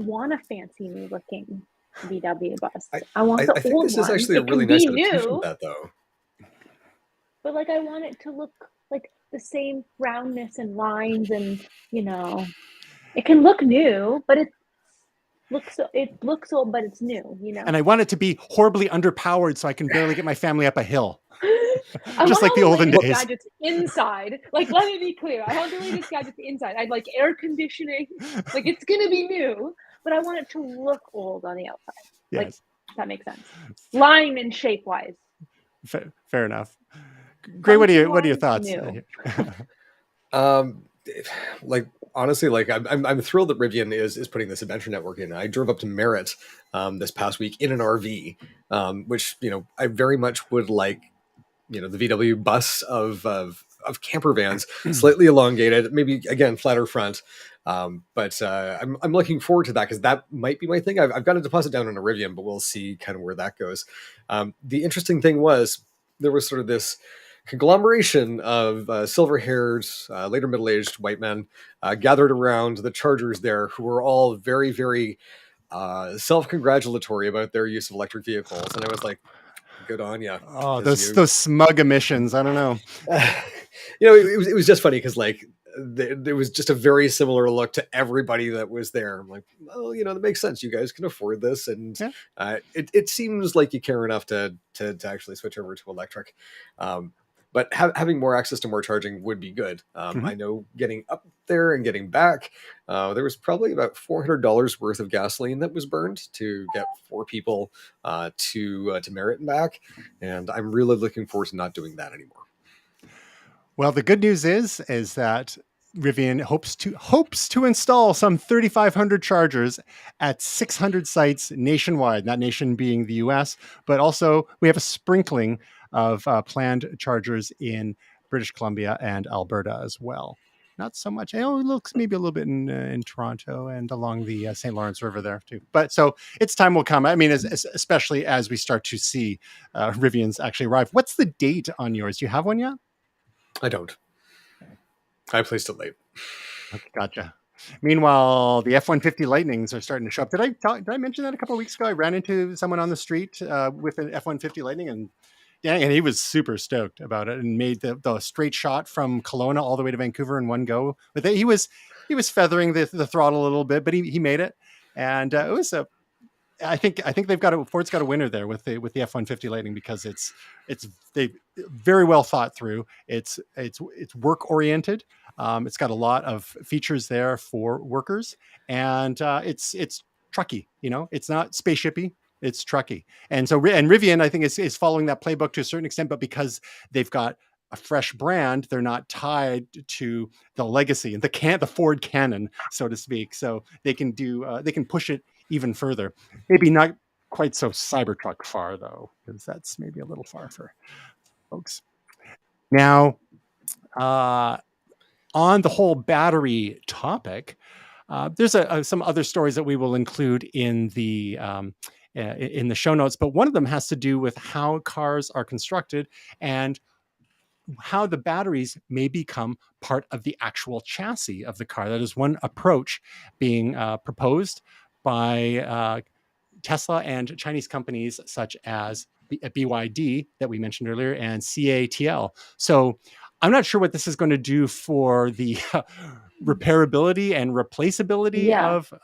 [SPEAKER 2] want a fancy new looking VW bus. I want the
[SPEAKER 3] I think
[SPEAKER 2] old
[SPEAKER 3] this is
[SPEAKER 2] one.
[SPEAKER 3] actually a
[SPEAKER 2] It
[SPEAKER 3] really
[SPEAKER 2] can
[SPEAKER 3] nice
[SPEAKER 2] be
[SPEAKER 3] adaptation of
[SPEAKER 2] new,
[SPEAKER 3] that, though.
[SPEAKER 2] but like I want it to look like the same roundness and lines, and it can look new, but it looks old, but it's new.
[SPEAKER 1] And I want it to be horribly underpowered so I can barely get my family up a hill.
[SPEAKER 2] I
[SPEAKER 1] Just
[SPEAKER 2] want
[SPEAKER 1] like
[SPEAKER 2] all
[SPEAKER 1] the olden
[SPEAKER 2] latest
[SPEAKER 1] days.
[SPEAKER 2] gadgets inside. Like, let me be clear. I want the latest gadgets inside. I'd like air conditioning. Like, it's gonna be new, but I want it to look old on the outside.
[SPEAKER 1] Yes.
[SPEAKER 2] Like, that makes sense. Line and shape wise.
[SPEAKER 1] Fair enough. Gray, what are your thoughts?
[SPEAKER 3] Like, honestly, like I'm thrilled that Rivian is putting this adventure network in. I drove up to Merritt this past week in an RV, which I very much would like. The VW bus of camper vans, slightly elongated, maybe again flatter front. But I'm looking forward to that because that might be my thing. I've got a deposit down on a Rivian, but we'll see kind of where that goes. The interesting thing was there was sort of this conglomeration of silver-haired, later middle-aged white men gathered around the Chargers there, who were all very, very self-congratulatory about their use of electric vehicles, and I was like, good on you.
[SPEAKER 1] Oh, those smug emissions. I don't know.
[SPEAKER 3] It was just funny because like there was just a very similar look to everybody that was there. I'm like, well, that makes sense. You guys can afford this, and it seems like you care enough to actually switch over to electric. But having more access to more charging would be good. I know getting up there and getting back, there was probably about $400 worth of gasoline that was burned to get 4 people to Merritt and back. And I'm really looking forward to not doing that anymore.
[SPEAKER 1] Well, the good news is that Rivian hopes to install some 3,500 chargers at 600 sites nationwide, that nation being the US, but also we have a sprinkling of planned chargers in British Columbia and Alberta as well. Not so much. It looks maybe a little bit in Toronto and along the St. Lawrence River there too. But so its time will come. I mean, especially as we start to see Rivians actually arrive. What's the date on yours? Do you have one yet?
[SPEAKER 3] I don't. I placed it late.
[SPEAKER 1] Okay, gotcha. Meanwhile, the F-150 Lightnings are starting to show up. Did I mention that a couple of weeks ago? I ran into someone on the street with an F-150 Lightning, and he was super stoked about it and made the straight shot from Kelowna all the way to Vancouver in one go with it. He was feathering the throttle a little bit, but he made it, and it was a. I think Ford's got a winner there with the F-150 Lightning because it's they very well thought through. It's work oriented. It's got a lot of features there for workers, and it's trucky. It's not spaceshipy. It's trucky. And so Rivian, I think, is following that playbook to a certain extent, but because they've got a fresh brand, they're not tied to the legacy and the Ford canon, so to speak. So they can push it even further. Maybe not quite so Cybertruck far though, because that's maybe a little far for folks. Now, on the whole battery topic, there's some other stories that we will include in the show notes, but one of them has to do with how cars are constructed and how the batteries may become part of the actual chassis of the car. That is one approach being proposed by Tesla and Chinese companies such as BYD that we mentioned earlier and CATL. So I'm not sure what this is going to do for the repairability and replaceability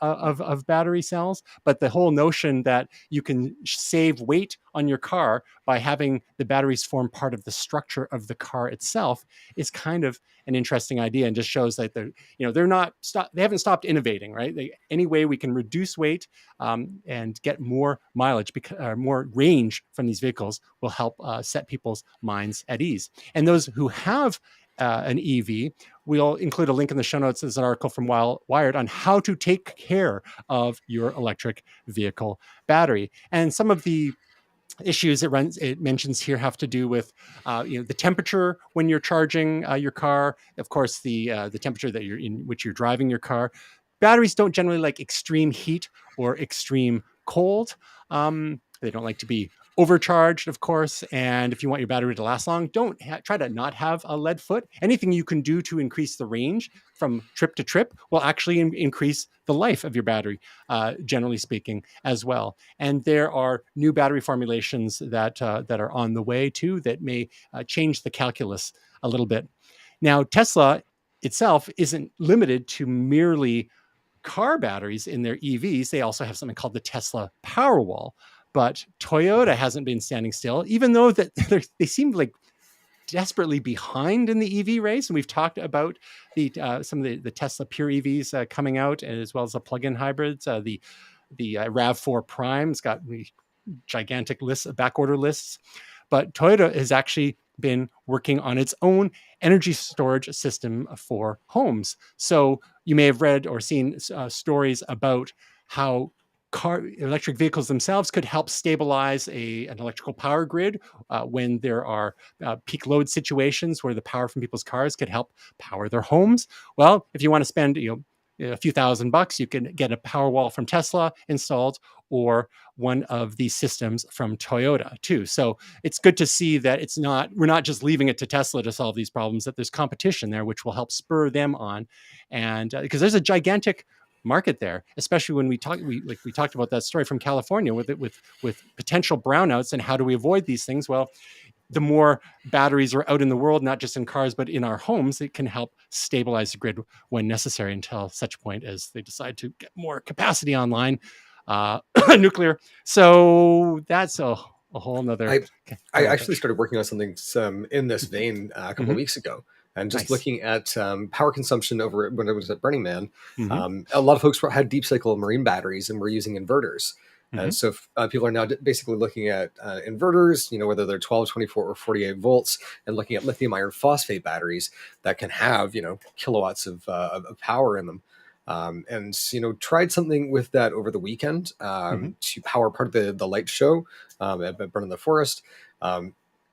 [SPEAKER 1] of battery cells, but the whole notion that you can save weight on your car by having the batteries form part of the structure of the car itself is kind of an interesting idea, and just shows that they haven't stopped innovating, right? Any way we can reduce weight and get more mileage, more range from these vehicles will help set people's minds at ease. And those who have an EV, we'll include a link in the show notes as an article from Wired on how to take care of your electric vehicle battery. And some of the issues it mentions here have to do with the temperature when you're charging your car, of course the temperature that you're in which you're driving your car. Batteries don't generally like extreme heat or extreme cold. They don't like to be overcharged, of course. And if you want your battery to last long, don't try to not have a lead foot. Anything you can do to increase the range from trip to trip will actually increase the life of your battery, generally speaking, as well. And there are new battery formulations that are on the way too that may change the calculus a little bit. Now, Tesla itself isn't limited to merely car batteries in their EVs. They also have something called the Tesla Powerwall. But Toyota hasn't been standing still, even though that they seem like desperately behind in the EV race. And we've talked about some of the Tesla pure EVs coming out, as well as the plug-in hybrids. The RAV4 Prime's got gigantic lists, back order lists. But Toyota has actually been working on its own energy storage system for homes. So you may have read or seen stories about how electric vehicles themselves could help stabilize an electrical power grid when there are peak load situations where the power from people's cars could help power their homes. Well, if you want to spend a few $1,000, you can get a Powerwall from Tesla installed, or one of these systems from Toyota too. So it's good to see that we're not just leaving it to Tesla to solve these problems, that there's competition there, which will help spur them on. And because there's a gigantic market there, especially when we talked about that story from California with potential brownouts and how do we avoid these things. Well, the more batteries are out in the world, not just in cars, but in our homes, it can help stabilize the grid when necessary until such point as they decide to get more capacity online, nuclear. So that's a whole nother.
[SPEAKER 3] I actually started working on something in this vein a couple of weeks ago. And just looking at power consumption over when I was at Burning Man, a lot of folks had deep cycle marine batteries and were using inverters. So people are now basically looking at inverters, whether they're 12, 24, or 48 volts, and looking at lithium iron phosphate batteries that can have, kilowatts of power in them. And tried something with that over the weekend to power part of the light show at Burn in the Forest.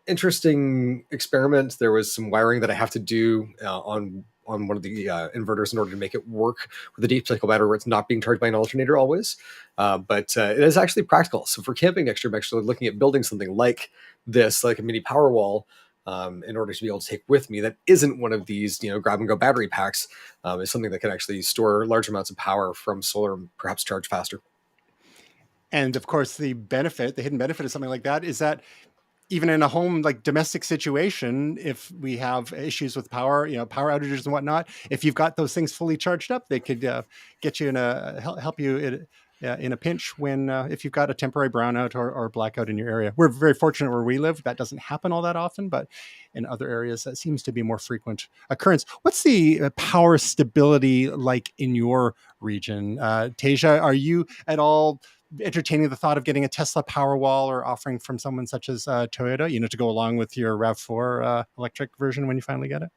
[SPEAKER 3] Interesting experiment. There was some wiring that I have to do on one of the inverters in order to make it work with a deep cycle battery where it's not being charged by an alternator always. But it is actually practical. So for camping next year, I'm actually looking at building something like this, like a mini Powerwall, in order to be able to take with me that isn't one of these, grab and go battery packs. Is something that can actually store large amounts of power from solar and perhaps charge faster.
[SPEAKER 1] And of course, the hidden benefit of something like that is that even in a home like domestic situation, if we have issues with power, power outages and whatnot, if you've got those things fully charged up, they could get you help you in a pinch when if you've got a temporary brownout or blackout in your area. We're very fortunate where we live. That doesn't happen all that often, but in other areas, that seems to be more frequent occurrence. What's the power stability like in your region? Tasia, are you at all entertaining the thought of getting a Tesla Powerwall or offering from someone such as Toyota, to go along with your RAV4 electric version when you finally get it?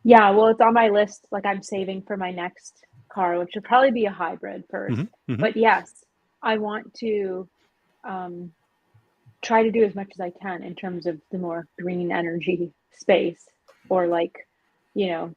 [SPEAKER 2] Yeah, well, it's on my list. Like, I'm saving for my next car, which would probably be a hybrid first. But yes, I want to try to do as much as I can in terms of the more green energy space, or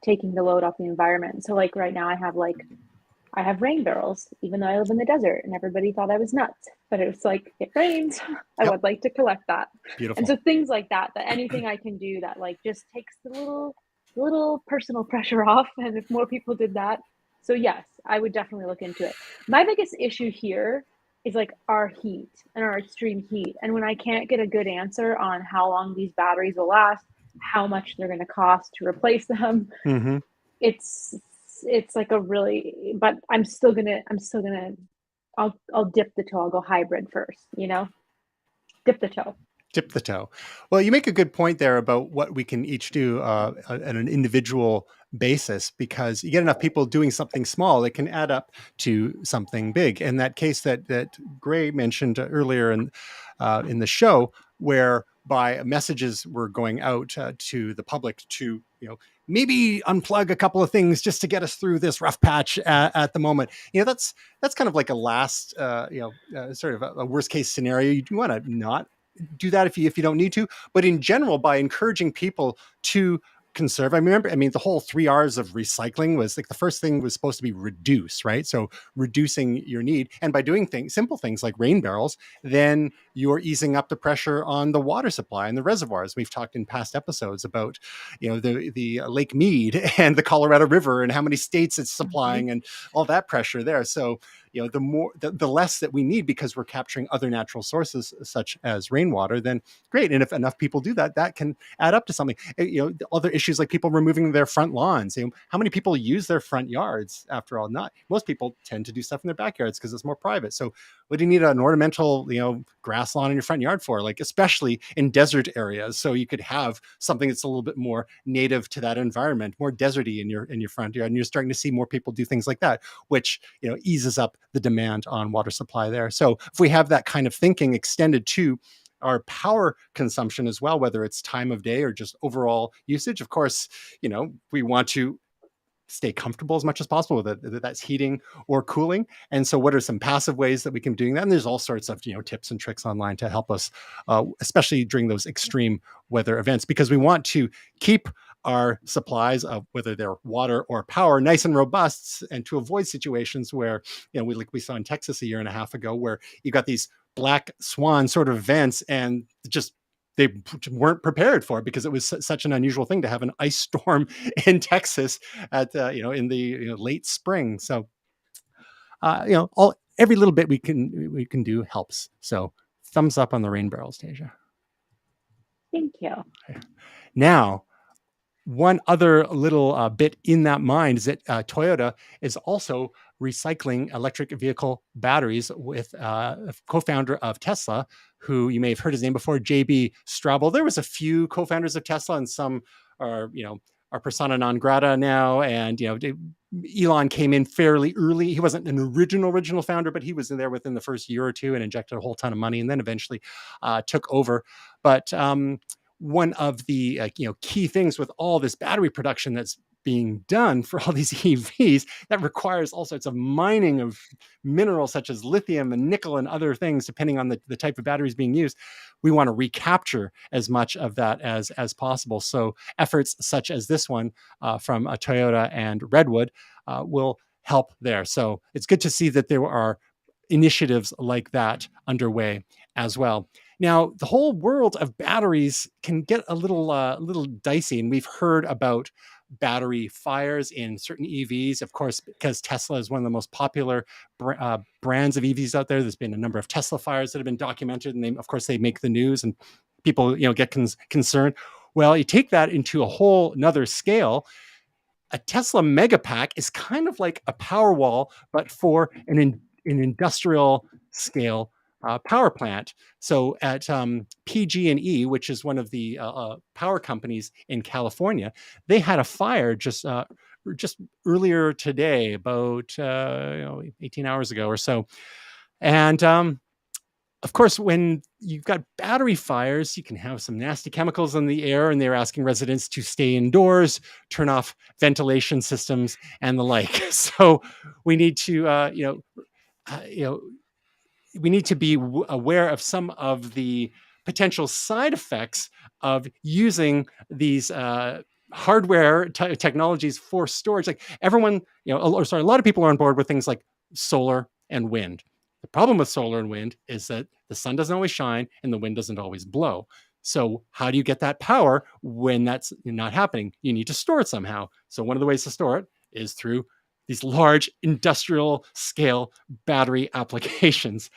[SPEAKER 2] taking the load off the environment. So right now I have rain barrels, even though I live in the desert, and everybody thought I was nuts. But it's like, it rains. I would like to collect that.
[SPEAKER 1] Beautiful.
[SPEAKER 2] And so things like that anything I can do that just takes the little personal pressure off. And if more people did that. So yes, I would definitely look into it. My biggest issue here is our heat and our extreme heat. And when I can't get a good answer on how long these batteries will last, how much they're going to cost to replace them, it's like but I'm still gonna I'll dip the toe. I'll go hybrid first, dip the toe.
[SPEAKER 1] Well, you make a good point there about what we can each do at an individual basis, because you get enough people doing something small, it can add up to something big. And that case that Gray mentioned earlier in the show, whereby messages were going out to the public to, maybe unplug a couple of things just to get us through this rough patch at the moment. That's kind of like a last, sort of a worst case scenario. You want to not do that if you don't need to. But in general, by encouraging people to conserve. I remember, the whole 3 R's of recycling was like the first thing was supposed to be reduce, right? So reducing your need. And by doing simple things like rain barrels, then you're easing up the pressure on the water supply and the reservoirs. We've talked in past episodes about, the Lake Mead and the Colorado River and how many states it's supplying and all that pressure there. So, the less that we need because we're capturing other natural sources such as rainwater, then great. And if enough people do that, that can add up to something. Other issues like people removing their front lawns. How many people use their front yards after all? Not most people tend to do stuff in their backyards because it's more private. So what do you need an ornamental, grass lawn in your front yard for? Like, especially in desert areas. So you could have something that's a little bit more native to that environment, more deserty in your front yard. And you're starting to see more people do things like that, which, eases up the demand on water supply there. So if we have that kind of thinking extended to our power consumption as well, whether it's time of day or just overall usage, of course, we want to stay comfortable as much as possible with it, whether that's heating or cooling. And so what are some passive ways that we can be doing that? And there's all sorts of, tips and tricks online to help us, especially during those extreme weather events, because we want to keep our supplies of whether they're water or power nice and robust, and to avoid situations where, we saw in Texas a year and a half ago, where you got these black swan sort of events and just they weren't prepared for it because it was such an unusual thing to have an ice storm in Texas at in the late spring. So every little bit we can do helps. So thumbs up on the rain barrels, Tasia.
[SPEAKER 2] Thank you.
[SPEAKER 1] Now, one other little bit in that mind is that Toyota is also recycling electric vehicle batteries with a co-founder of Tesla, who you may have heard his name before, JB Straubel. There was a few co-founders of Tesla, and some are persona non grata now. And Elon came in fairly early. He wasn't an original founder, but he was in there within the first year or two and injected a whole ton of money, and then eventually took over. But one of the key things with all this battery production that's being done for all these EVs, that requires all sorts of mining of minerals such as lithium and nickel and other things, depending on the type of batteries being used. We want to recapture as much of that as possible. So efforts such as this one from Toyota and Redwood will help there. So it's good to see that there are initiatives like that underway as well. Now, the whole world of batteries can get a little dicey, and we've heard about battery fires in certain EVs, of course, because Tesla is one of the most popular brands of EVs out there. There's been a number of Tesla fires that have been documented, and they make the news, and people get concerned. Well, you take that into a whole another scale. A Tesla Megapack is kind of like a Powerwall, but for an industrial scale power plant. So at PG&E, which is one of the power companies in California, they had a fire just earlier today, about 18 hours ago or so. And of course, when you've got battery fires, you can have some nasty chemicals in the air, and they're asking residents to stay indoors, turn off ventilation systems, and the like. So we need to, we need to be aware of some of the potential side effects of using these hardware technologies for storage. Like everyone, a lot of people are on board with things like solar and wind. The problem with solar and wind is that the sun doesn't always shine and the wind doesn't always blow. So how do you get that power when that's not happening? You need to store it somehow. So one of the ways to store it is through these large industrial scale battery applications.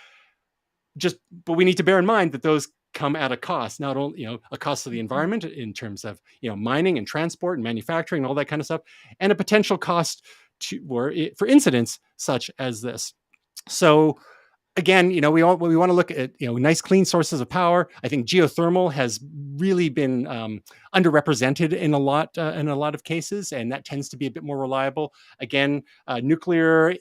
[SPEAKER 1] But we need to bear in mind that those come at a cost, not only, a cost to the environment in terms of, mining and transport and manufacturing and all that kind of stuff, and a potential cost for incidents such as this. So again, we want to look at, nice clean sources of power. I think geothermal has really been underrepresented in a lot of cases, and that tends to be a bit more reliable. Again, nuclear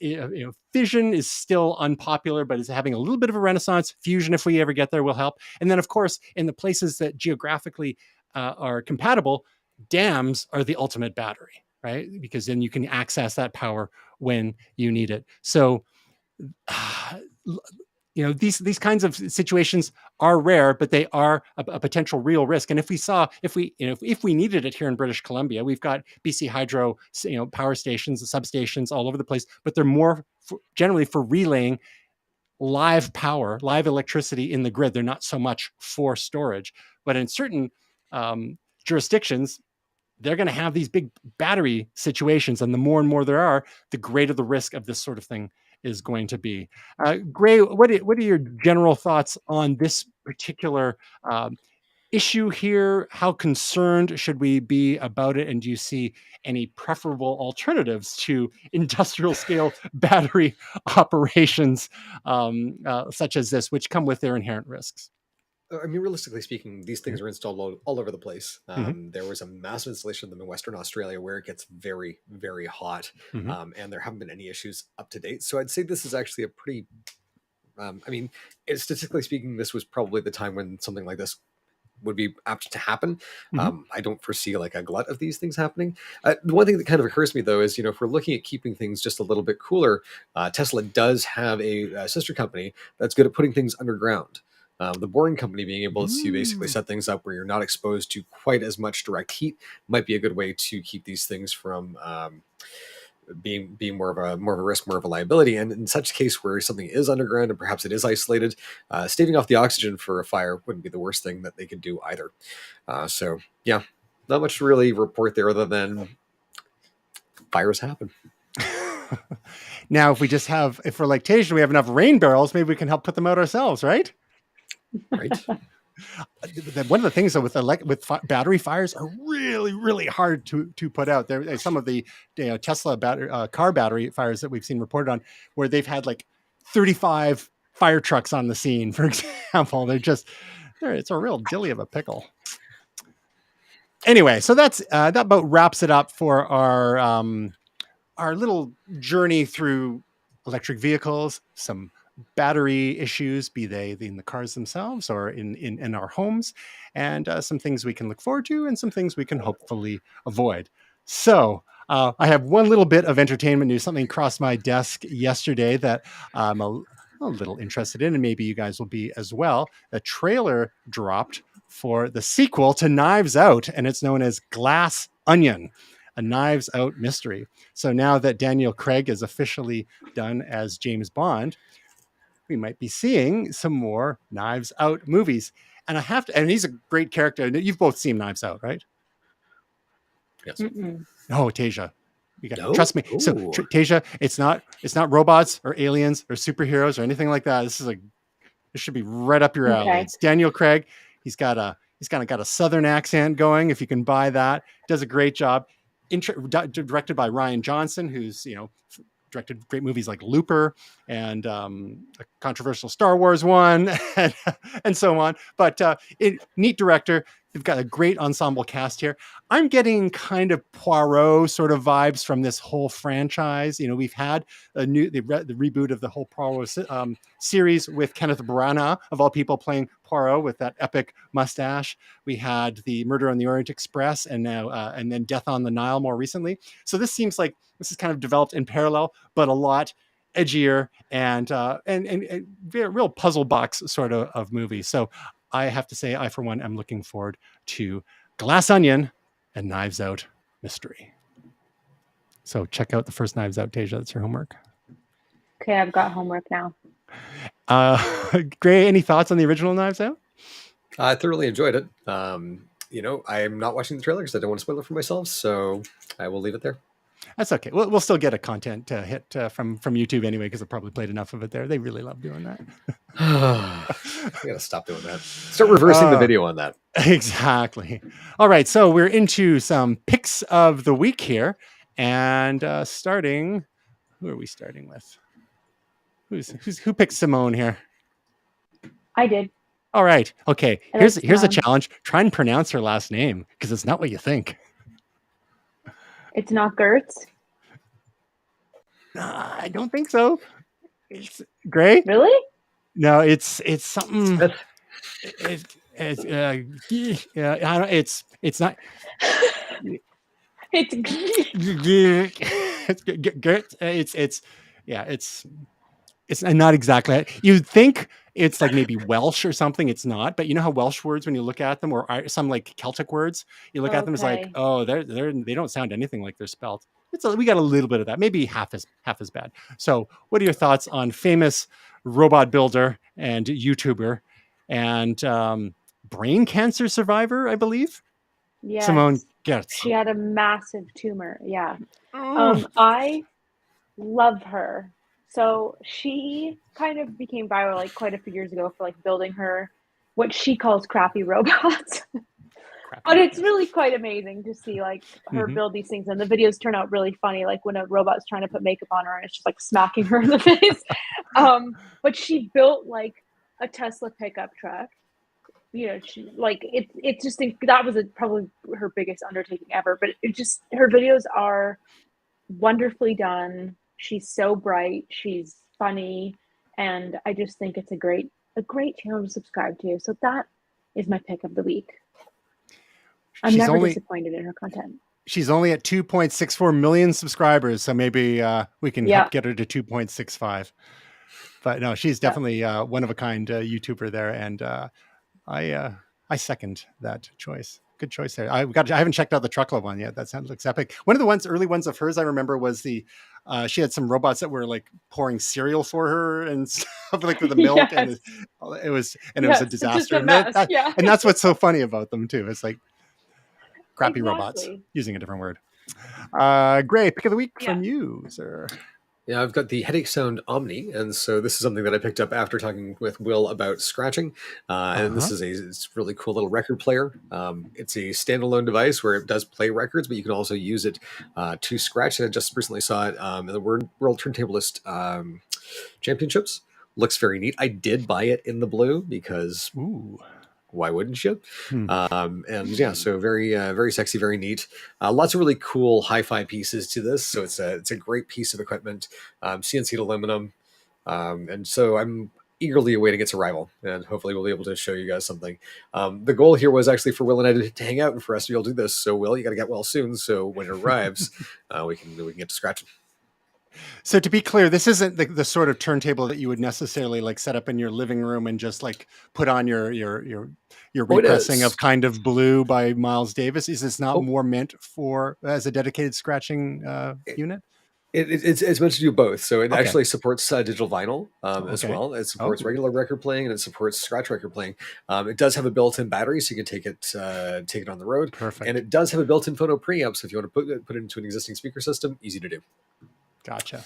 [SPEAKER 1] fission is still unpopular, but is having a little bit of a renaissance. Fusion, if we ever get there, will help. And then, of course, in the places that geographically are compatible, dams are the ultimate battery, right? Because then you can access that power when you need it. So these kinds of situations are rare, but they are a potential real risk. And if we needed it here in British Columbia, we've got BC Hydro, power stations, substations all over the place, but they're more generally for relaying live power, live electricity in the grid. They're not so much for storage, but in certain jurisdictions, they're going to have these big battery situations. And the more and more there are, the greater the risk of this sort of thing is going to be. Gray, what are your general thoughts on this particular issue here? How concerned should we be about it? And do you see any preferable alternatives to industrial scale battery operations such as this, which come with their inherent risks?
[SPEAKER 3] I mean, realistically speaking, these things are installed all over the place. There was a massive installation of them in Western Australia where it gets very, very hot, and there haven't been any issues up to date. So I'd say this is actually a pretty, I mean, statistically speaking, this was probably the time when something like this would be apt to happen. I don't foresee like a glut of these things happening. The one thing that kind of occurs to me though is, if we're looking at keeping things just a little bit cooler, Tesla does have a sister company that's good at putting things underground. The Boring Company being able to basically set things up where you're not exposed to quite as much direct heat might be a good way to keep these things from being more of a risk, more of a liability. And in such a case where something is underground and perhaps it is isolated, staving off the oxygen for a fire wouldn't be the worst thing that they could do either. So yeah, not much to really report there other than fires happen.
[SPEAKER 1] Now, if we're like Tasia, we have enough rain barrels, maybe we can help put them out ourselves, right?
[SPEAKER 3] Right.
[SPEAKER 1] One of the things with battery fires are really, really hard to put out. There, some of the Tesla car battery fires that we've seen reported on, where they've had like 35 fire trucks on the scene, for example. It's a real dilly of a pickle. Anyway, so that about wraps it up for our little journey through electric vehicles, some battery issues, be they in the cars themselves or in our homes, and some things we can look forward to and some things we can hopefully avoid. So I have one little bit of entertainment news. Something crossed my desk yesterday that I'm a little interested in, and maybe you guys will be as well. A trailer dropped for the sequel to Knives Out, and it's known as Glass Onion, a Knives Out mystery. So now that Daniel Craig is officially done as James Bond, we might be seeing some more Knives Out movies. And and he's a great character. You've both seen Knives Out, right?
[SPEAKER 3] Yes.
[SPEAKER 1] Oh, Tasia, you got trust me. So Tasia, it's not robots or aliens or superheroes or anything like that. This should be right up your alley. Okay. It's Daniel Craig. He's kind of got a Southern accent going. If you can buy that, does a great job. Directed by Rian Johnson, who's directed great movies like Looper and a controversial Star Wars one and so on. But neat director. They've got a great ensemble cast here. I'm getting kind of Poirot sort of vibes from this whole franchise. We've had the reboot of the whole Poirot series with Kenneth Branagh, of all people, playing Poirot with that epic mustache. We had the Murder on the Orient Express, and now and then Death on the Nile more recently. So this seems like this is kind of developed in parallel, but a lot edgier and very real puzzle box sort of movie. So I have to say, I, for one, am looking forward to Glass Onion and Knives Out Mystery. So check out the first Knives Out, Tasia. That's your homework.
[SPEAKER 2] Okay, I've got homework now.
[SPEAKER 1] Gray, any thoughts on the original Knives Out?
[SPEAKER 3] I thoroughly enjoyed it. I'm not watching the trailer because I don't want to spoil it for myself, so I will leave it there.
[SPEAKER 1] That's okay. We'll still get a content hit from YouTube anyway, because I probably played enough of it there. They really love doing that.
[SPEAKER 3] I gotta stop doing that. Start reversing the video on that.
[SPEAKER 1] Exactly. All right, so we're into some picks of the week here, and starting. Who are we starting with? Who picked Simone here?
[SPEAKER 2] I did.
[SPEAKER 1] All right. Okay. Here's a challenge. Try and pronounce her last name, because it's not what you think.
[SPEAKER 2] It's not Gertz?
[SPEAKER 1] I don't think so. It's Gray?
[SPEAKER 2] Really?
[SPEAKER 1] No, it's something. It's not. It's not exactly. You'd think it's like maybe Welsh or something. It's not. But you know how Welsh words, when you look at them, or some like Celtic words, you look at them, it's like,
[SPEAKER 2] Okay.
[SPEAKER 1] oh, they don't sound anything like they're spelled. We got a little bit of that, maybe half as bad. So, what are your thoughts on famous robot builder and YouTuber and brain cancer survivor, I believe, Simone
[SPEAKER 2] Yes.
[SPEAKER 1] Gertz?
[SPEAKER 2] She had a massive tumor. Yeah.
[SPEAKER 1] Oh,
[SPEAKER 2] I love her. So she kind of became viral like quite a few years ago for like building her what she calls crappy robots.
[SPEAKER 1] crappy
[SPEAKER 2] But it's
[SPEAKER 1] robots.
[SPEAKER 2] really quite amazing to see like her
[SPEAKER 1] Mhm.
[SPEAKER 2] build these things, and the videos turn out really funny, like when a robot's trying to put makeup on her and it's just like smacking her in the face. But she built like a Tesla pickup truck. You know, she like it just think that was probably her biggest undertaking ever. But it just her videos are wonderfully done. She's so bright, she's funny, and I just think it's a great channel to subscribe to. So that is my pick of the week. I'm
[SPEAKER 1] She's
[SPEAKER 2] never
[SPEAKER 1] only
[SPEAKER 2] disappointed in her content.
[SPEAKER 1] she's only at 2.64 million subscribers, so maybe we can
[SPEAKER 2] Yeah.
[SPEAKER 1] help get her to 2.65. But no, she's
[SPEAKER 2] Yeah.
[SPEAKER 1] definitely one of a kind YouTuber there, and I second that choice. Good choice there. I haven't checked out the truckload one yet. That sounds looks epic. One of the early ones of hers I remember was she had some robots that were like pouring cereal for her and stuff like with the milk, and
[SPEAKER 2] Yes.
[SPEAKER 1] it was a
[SPEAKER 2] Yes. It's just
[SPEAKER 1] disaster.
[SPEAKER 2] a mess. Yeah.
[SPEAKER 1] And that's what's so funny about them too. It's like crappy robots,
[SPEAKER 2] Exactly.
[SPEAKER 1] using a different word. Gray, pick of the week
[SPEAKER 2] Yeah.
[SPEAKER 1] from you, sir.
[SPEAKER 3] Yeah, I've got the Headache Sound Omni, and so this is something that I picked up after talking with Will about scratching. And this is it's really cool little record player. It's a standalone device where it does play records, but you can also use it to scratch. And I just recently saw it in the World Turntablist Championships. Looks very neat. I did buy it in the blue because
[SPEAKER 1] Ooh.
[SPEAKER 3] why wouldn't you?
[SPEAKER 1] Hmm.
[SPEAKER 3] And yeah, so very sexy, very neat. Lots of really cool hi-fi pieces to this. So it's a great piece of equipment, CNC aluminum, and so I'm eagerly awaiting its arrival, and hopefully we'll be able to show you guys something. The goal here was actually for Will and I to hang out and for us to be able to do this. So Will, you got to get well soon. So when it arrives, we can get to scratching.
[SPEAKER 1] So to be clear, this isn't the sort of turntable that you would necessarily like set up in your living room and just like put on your repressing of Kind of Blue by Miles Davis. Is this not more meant for as a dedicated scratching unit?
[SPEAKER 3] It's meant to do both. So it actually supports digital vinyl as
[SPEAKER 1] Okay.
[SPEAKER 3] well. It supports regular record playing and it supports scratch record playing. It does have a built-in battery, so you can take it on the road.
[SPEAKER 1] Perfect.
[SPEAKER 3] And it does have a built-in phono preamp, so if you want to put it into an existing speaker system, easy to do.
[SPEAKER 1] Gotcha.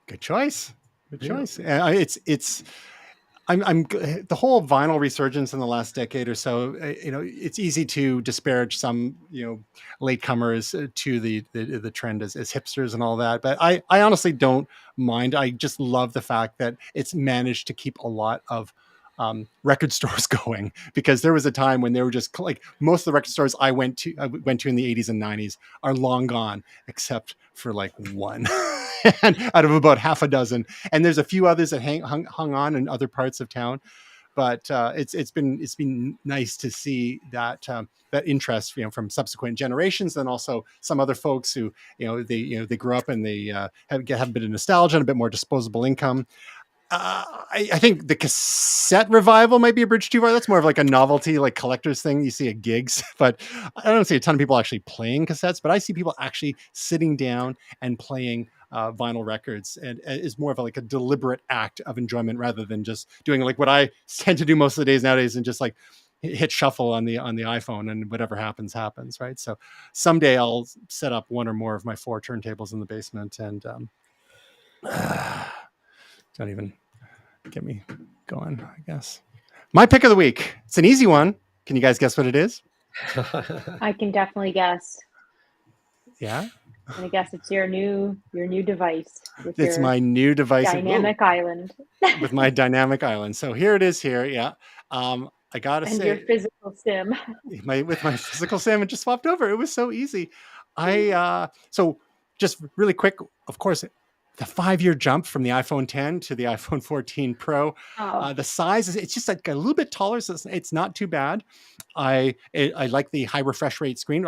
[SPEAKER 1] Good choice. Good
[SPEAKER 3] Yeah.
[SPEAKER 1] choice. I'm the whole vinyl resurgence in the last decade or so. It's easy to disparage some latecomers to the trend as hipsters and all that. But I honestly don't mind. I just love the fact that it's managed to keep a lot of record stores going, because there was a time when they were just like most of the record stores I went to in the 80s and 90s are long gone, except for like one and out of about half a dozen. And there's a few others that hung on in other parts of town. But it's been nice to see that that interest, from subsequent generations, and also some other folks who they grew up and they have a bit of nostalgia and a bit more disposable income. I think the cassette revival might be a bridge too far. That's more of like a novelty, like collector's thing you see at gigs. But I don't see a ton of people actually playing cassettes, but I see people actually sitting down and playing vinyl records, and is more of like a deliberate act of enjoyment rather than just doing like what I tend to do most of the days nowadays and just like hit shuffle on the iPhone and whatever happens, right? So someday I'll set up one or more of my 4 turntables in the basement, and don't even get me going, I guess. My pick of the week. It's an easy one. Can you guys guess what it is?
[SPEAKER 2] I can definitely guess.
[SPEAKER 1] Yeah.
[SPEAKER 2] And I guess it's your new device.
[SPEAKER 1] It's my new device.
[SPEAKER 2] Dynamic island.
[SPEAKER 1] With my dynamic island. So here it is here. Yeah. I gotta say,
[SPEAKER 2] your physical sim.
[SPEAKER 1] With my physical sim, it just swapped over. It was so easy. So just really quick, of course, the 5-year jump from the iPhone 10 to the iPhone 14 Pro. The size it's just like a little bit taller, so it's not too bad. I like the high refresh rate screen.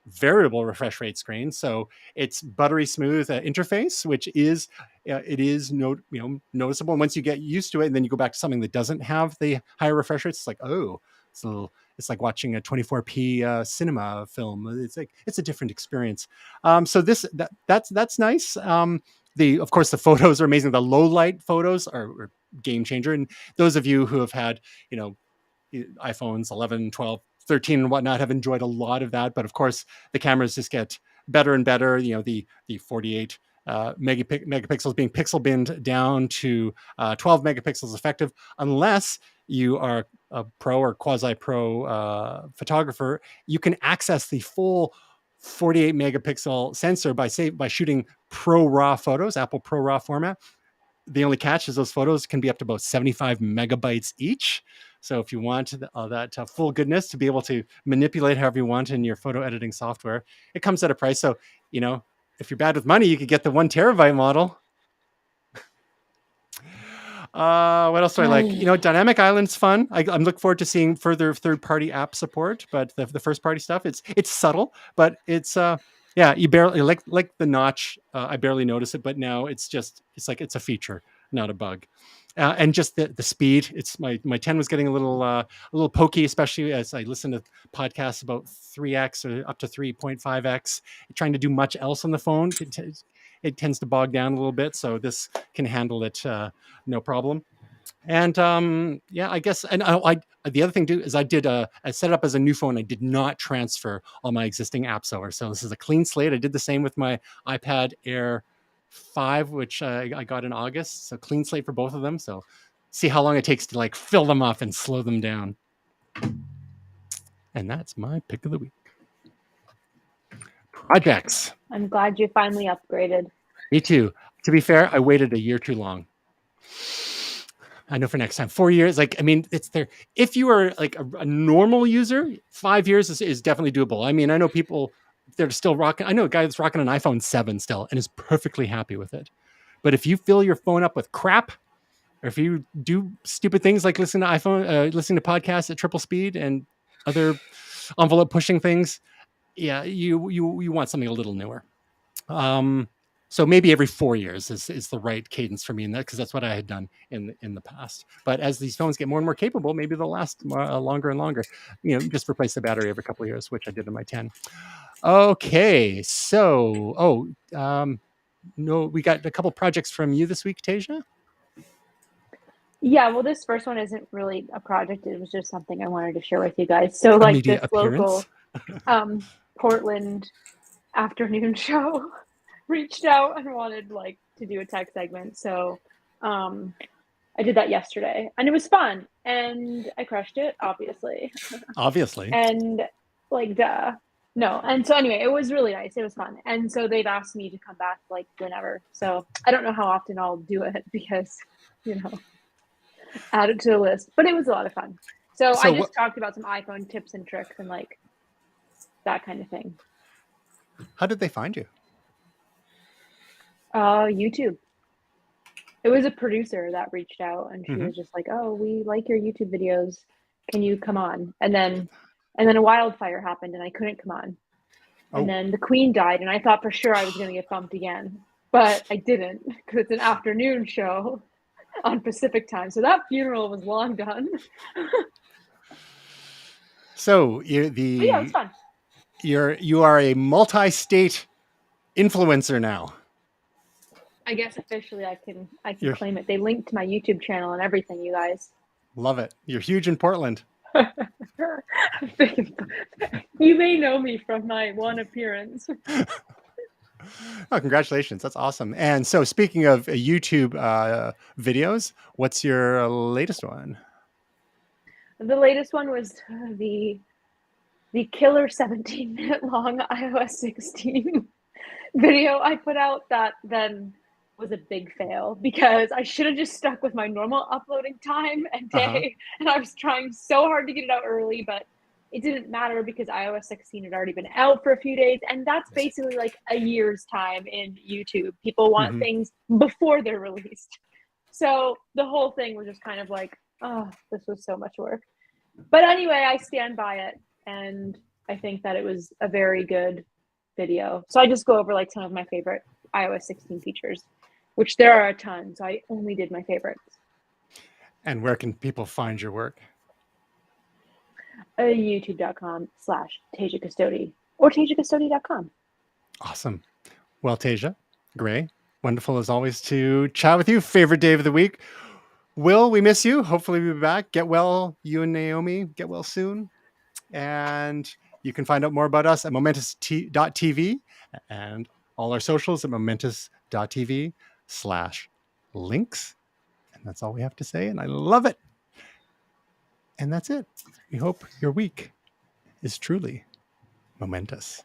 [SPEAKER 1] Variable refresh rate screen. So it's buttery smooth interface, which is it is noticeable. And once you get used to it, and then you go back to something that doesn't have the higher refresh rates, it's like, oh, it's like watching a 24p cinema film. It's a different experience. So that's nice. Of course the photos are amazing. The low light photos are game changer. And those of you who have had iPhones 11, 12, 13 and whatnot have enjoyed a lot of that. But of course the cameras just get better and better. The 48 megapixels being pixel binned down to 12 megapixels effective, unless you are a pro or quasi-pro photographer. You can access the full 48 megapixel sensor by shooting Pro RAW photos, Apple Pro RAW format. The only catch is those photos can be up to about 75 megabytes each. So if you want that full goodness to be able to manipulate however you want in your photo editing software, it comes at a price. So, if you're bad with money, you could get the 1 terabyte model. What else do I like? Dynamic Island's fun. I'm looking forward to seeing further third-party app support, but the first-party stuff, it's subtle, but it's you barely like the notch. I barely notice it, but now it's a feature, not a bug. And just the speed. It's my 10 was getting a little pokey, especially as I listen to podcasts about 3x or up to 3.5x. Trying to do much else on the phone, it tends to bog down a little bit. So this can handle it no problem. And I guess, and the other thing too is I set it up as a new phone. I did not transfer all my existing apps over. So this is a clean slate. I did the same with my iPad Air 5, which I got in August. So clean slate for both of them. So see how long it takes to fill them up and slow them down. And that's my pick of the week. Projects. I'm
[SPEAKER 2] glad you finally upgraded.
[SPEAKER 1] Me too. To be fair, I waited a year too long. I know for next time, 4 years. It's there. If you are a normal user, 5 years is definitely doable. I know people, they're still rocking. I know a guy that's rocking an iPhone 7 still and is perfectly happy with it. But if you fill your phone up with crap, or if you do stupid things like listening to podcasts at triple speed and other envelope pushing things, you want something a little newer. So maybe every 4 years is the right cadence for me in that, because that's what I had done in the past. But as these phones get more and more capable, maybe they'll last longer and longer. Just replace the battery every couple of years, which I did in my 10. Okay, so we got a couple projects from you this week, Tasia.
[SPEAKER 2] Yeah, well, this first one isn't really a project. It was just something I wanted to share with you guys. So this local Portland afternoon show reached out and wanted to do a tech segment. So I did that yesterday and it was fun and I crushed it, obviously. And duh. No. And so anyway, it was really nice. It was fun. And so they've asked me to come back whenever. So I don't know how often I'll do it because, add it to the list, but it was a lot of fun. So I just talked about some iPhone tips and tricks and that kind of thing.
[SPEAKER 1] How did they find you?
[SPEAKER 2] YouTube. It was a producer that reached out and she was just like, oh, we like your YouTube videos. Can you come on? And then a wildfire happened and I couldn't come on. And then the Queen died and I thought for sure I was going to get bumped again, but I didn't because it's an afternoon show on Pacific time. So that funeral was long done.
[SPEAKER 1] So
[SPEAKER 2] yeah, it was fun.
[SPEAKER 1] You are a multi-state influencer now.
[SPEAKER 2] I guess officially I can claim it. They linked to my YouTube channel and everything, you guys.
[SPEAKER 1] Love it. You're huge in Portland.
[SPEAKER 2] You may know me from my one appearance.
[SPEAKER 1] Oh, congratulations. That's awesome. And so speaking of YouTube videos, what's your latest one?
[SPEAKER 2] The latest one was the killer 17-minute long iOS 16 video I put out that then was a big fail because I should have just stuck with my normal uploading time and day. And I was trying so hard to get it out early, but it didn't matter because iOS 16 had already been out for a few days. And that's basically a year's time in YouTube. People want things before they're released. So the whole thing was just kind of oh, this was so much work. But anyway, I stand by it. And I think that it was a very good video. So I just go over some of my favorite iOS 16 features. which there are a ton. So I only did my favorites.
[SPEAKER 1] And where can people find your work?
[SPEAKER 2] YouTube.com/Tasia Custodi or TasiaCustodi.com.
[SPEAKER 1] Awesome. Well, Tasia, Gray, wonderful as always to chat with you. Favorite day of the week. Will, we miss you. Hopefully we'll be back. Get well, you and Naomi. Get well soon. And you can find out more about us at momentous.tv and all our socials at momentous.tv/links. And that's all we have to say. And I love it. And that's it. We hope your week is truly momentous.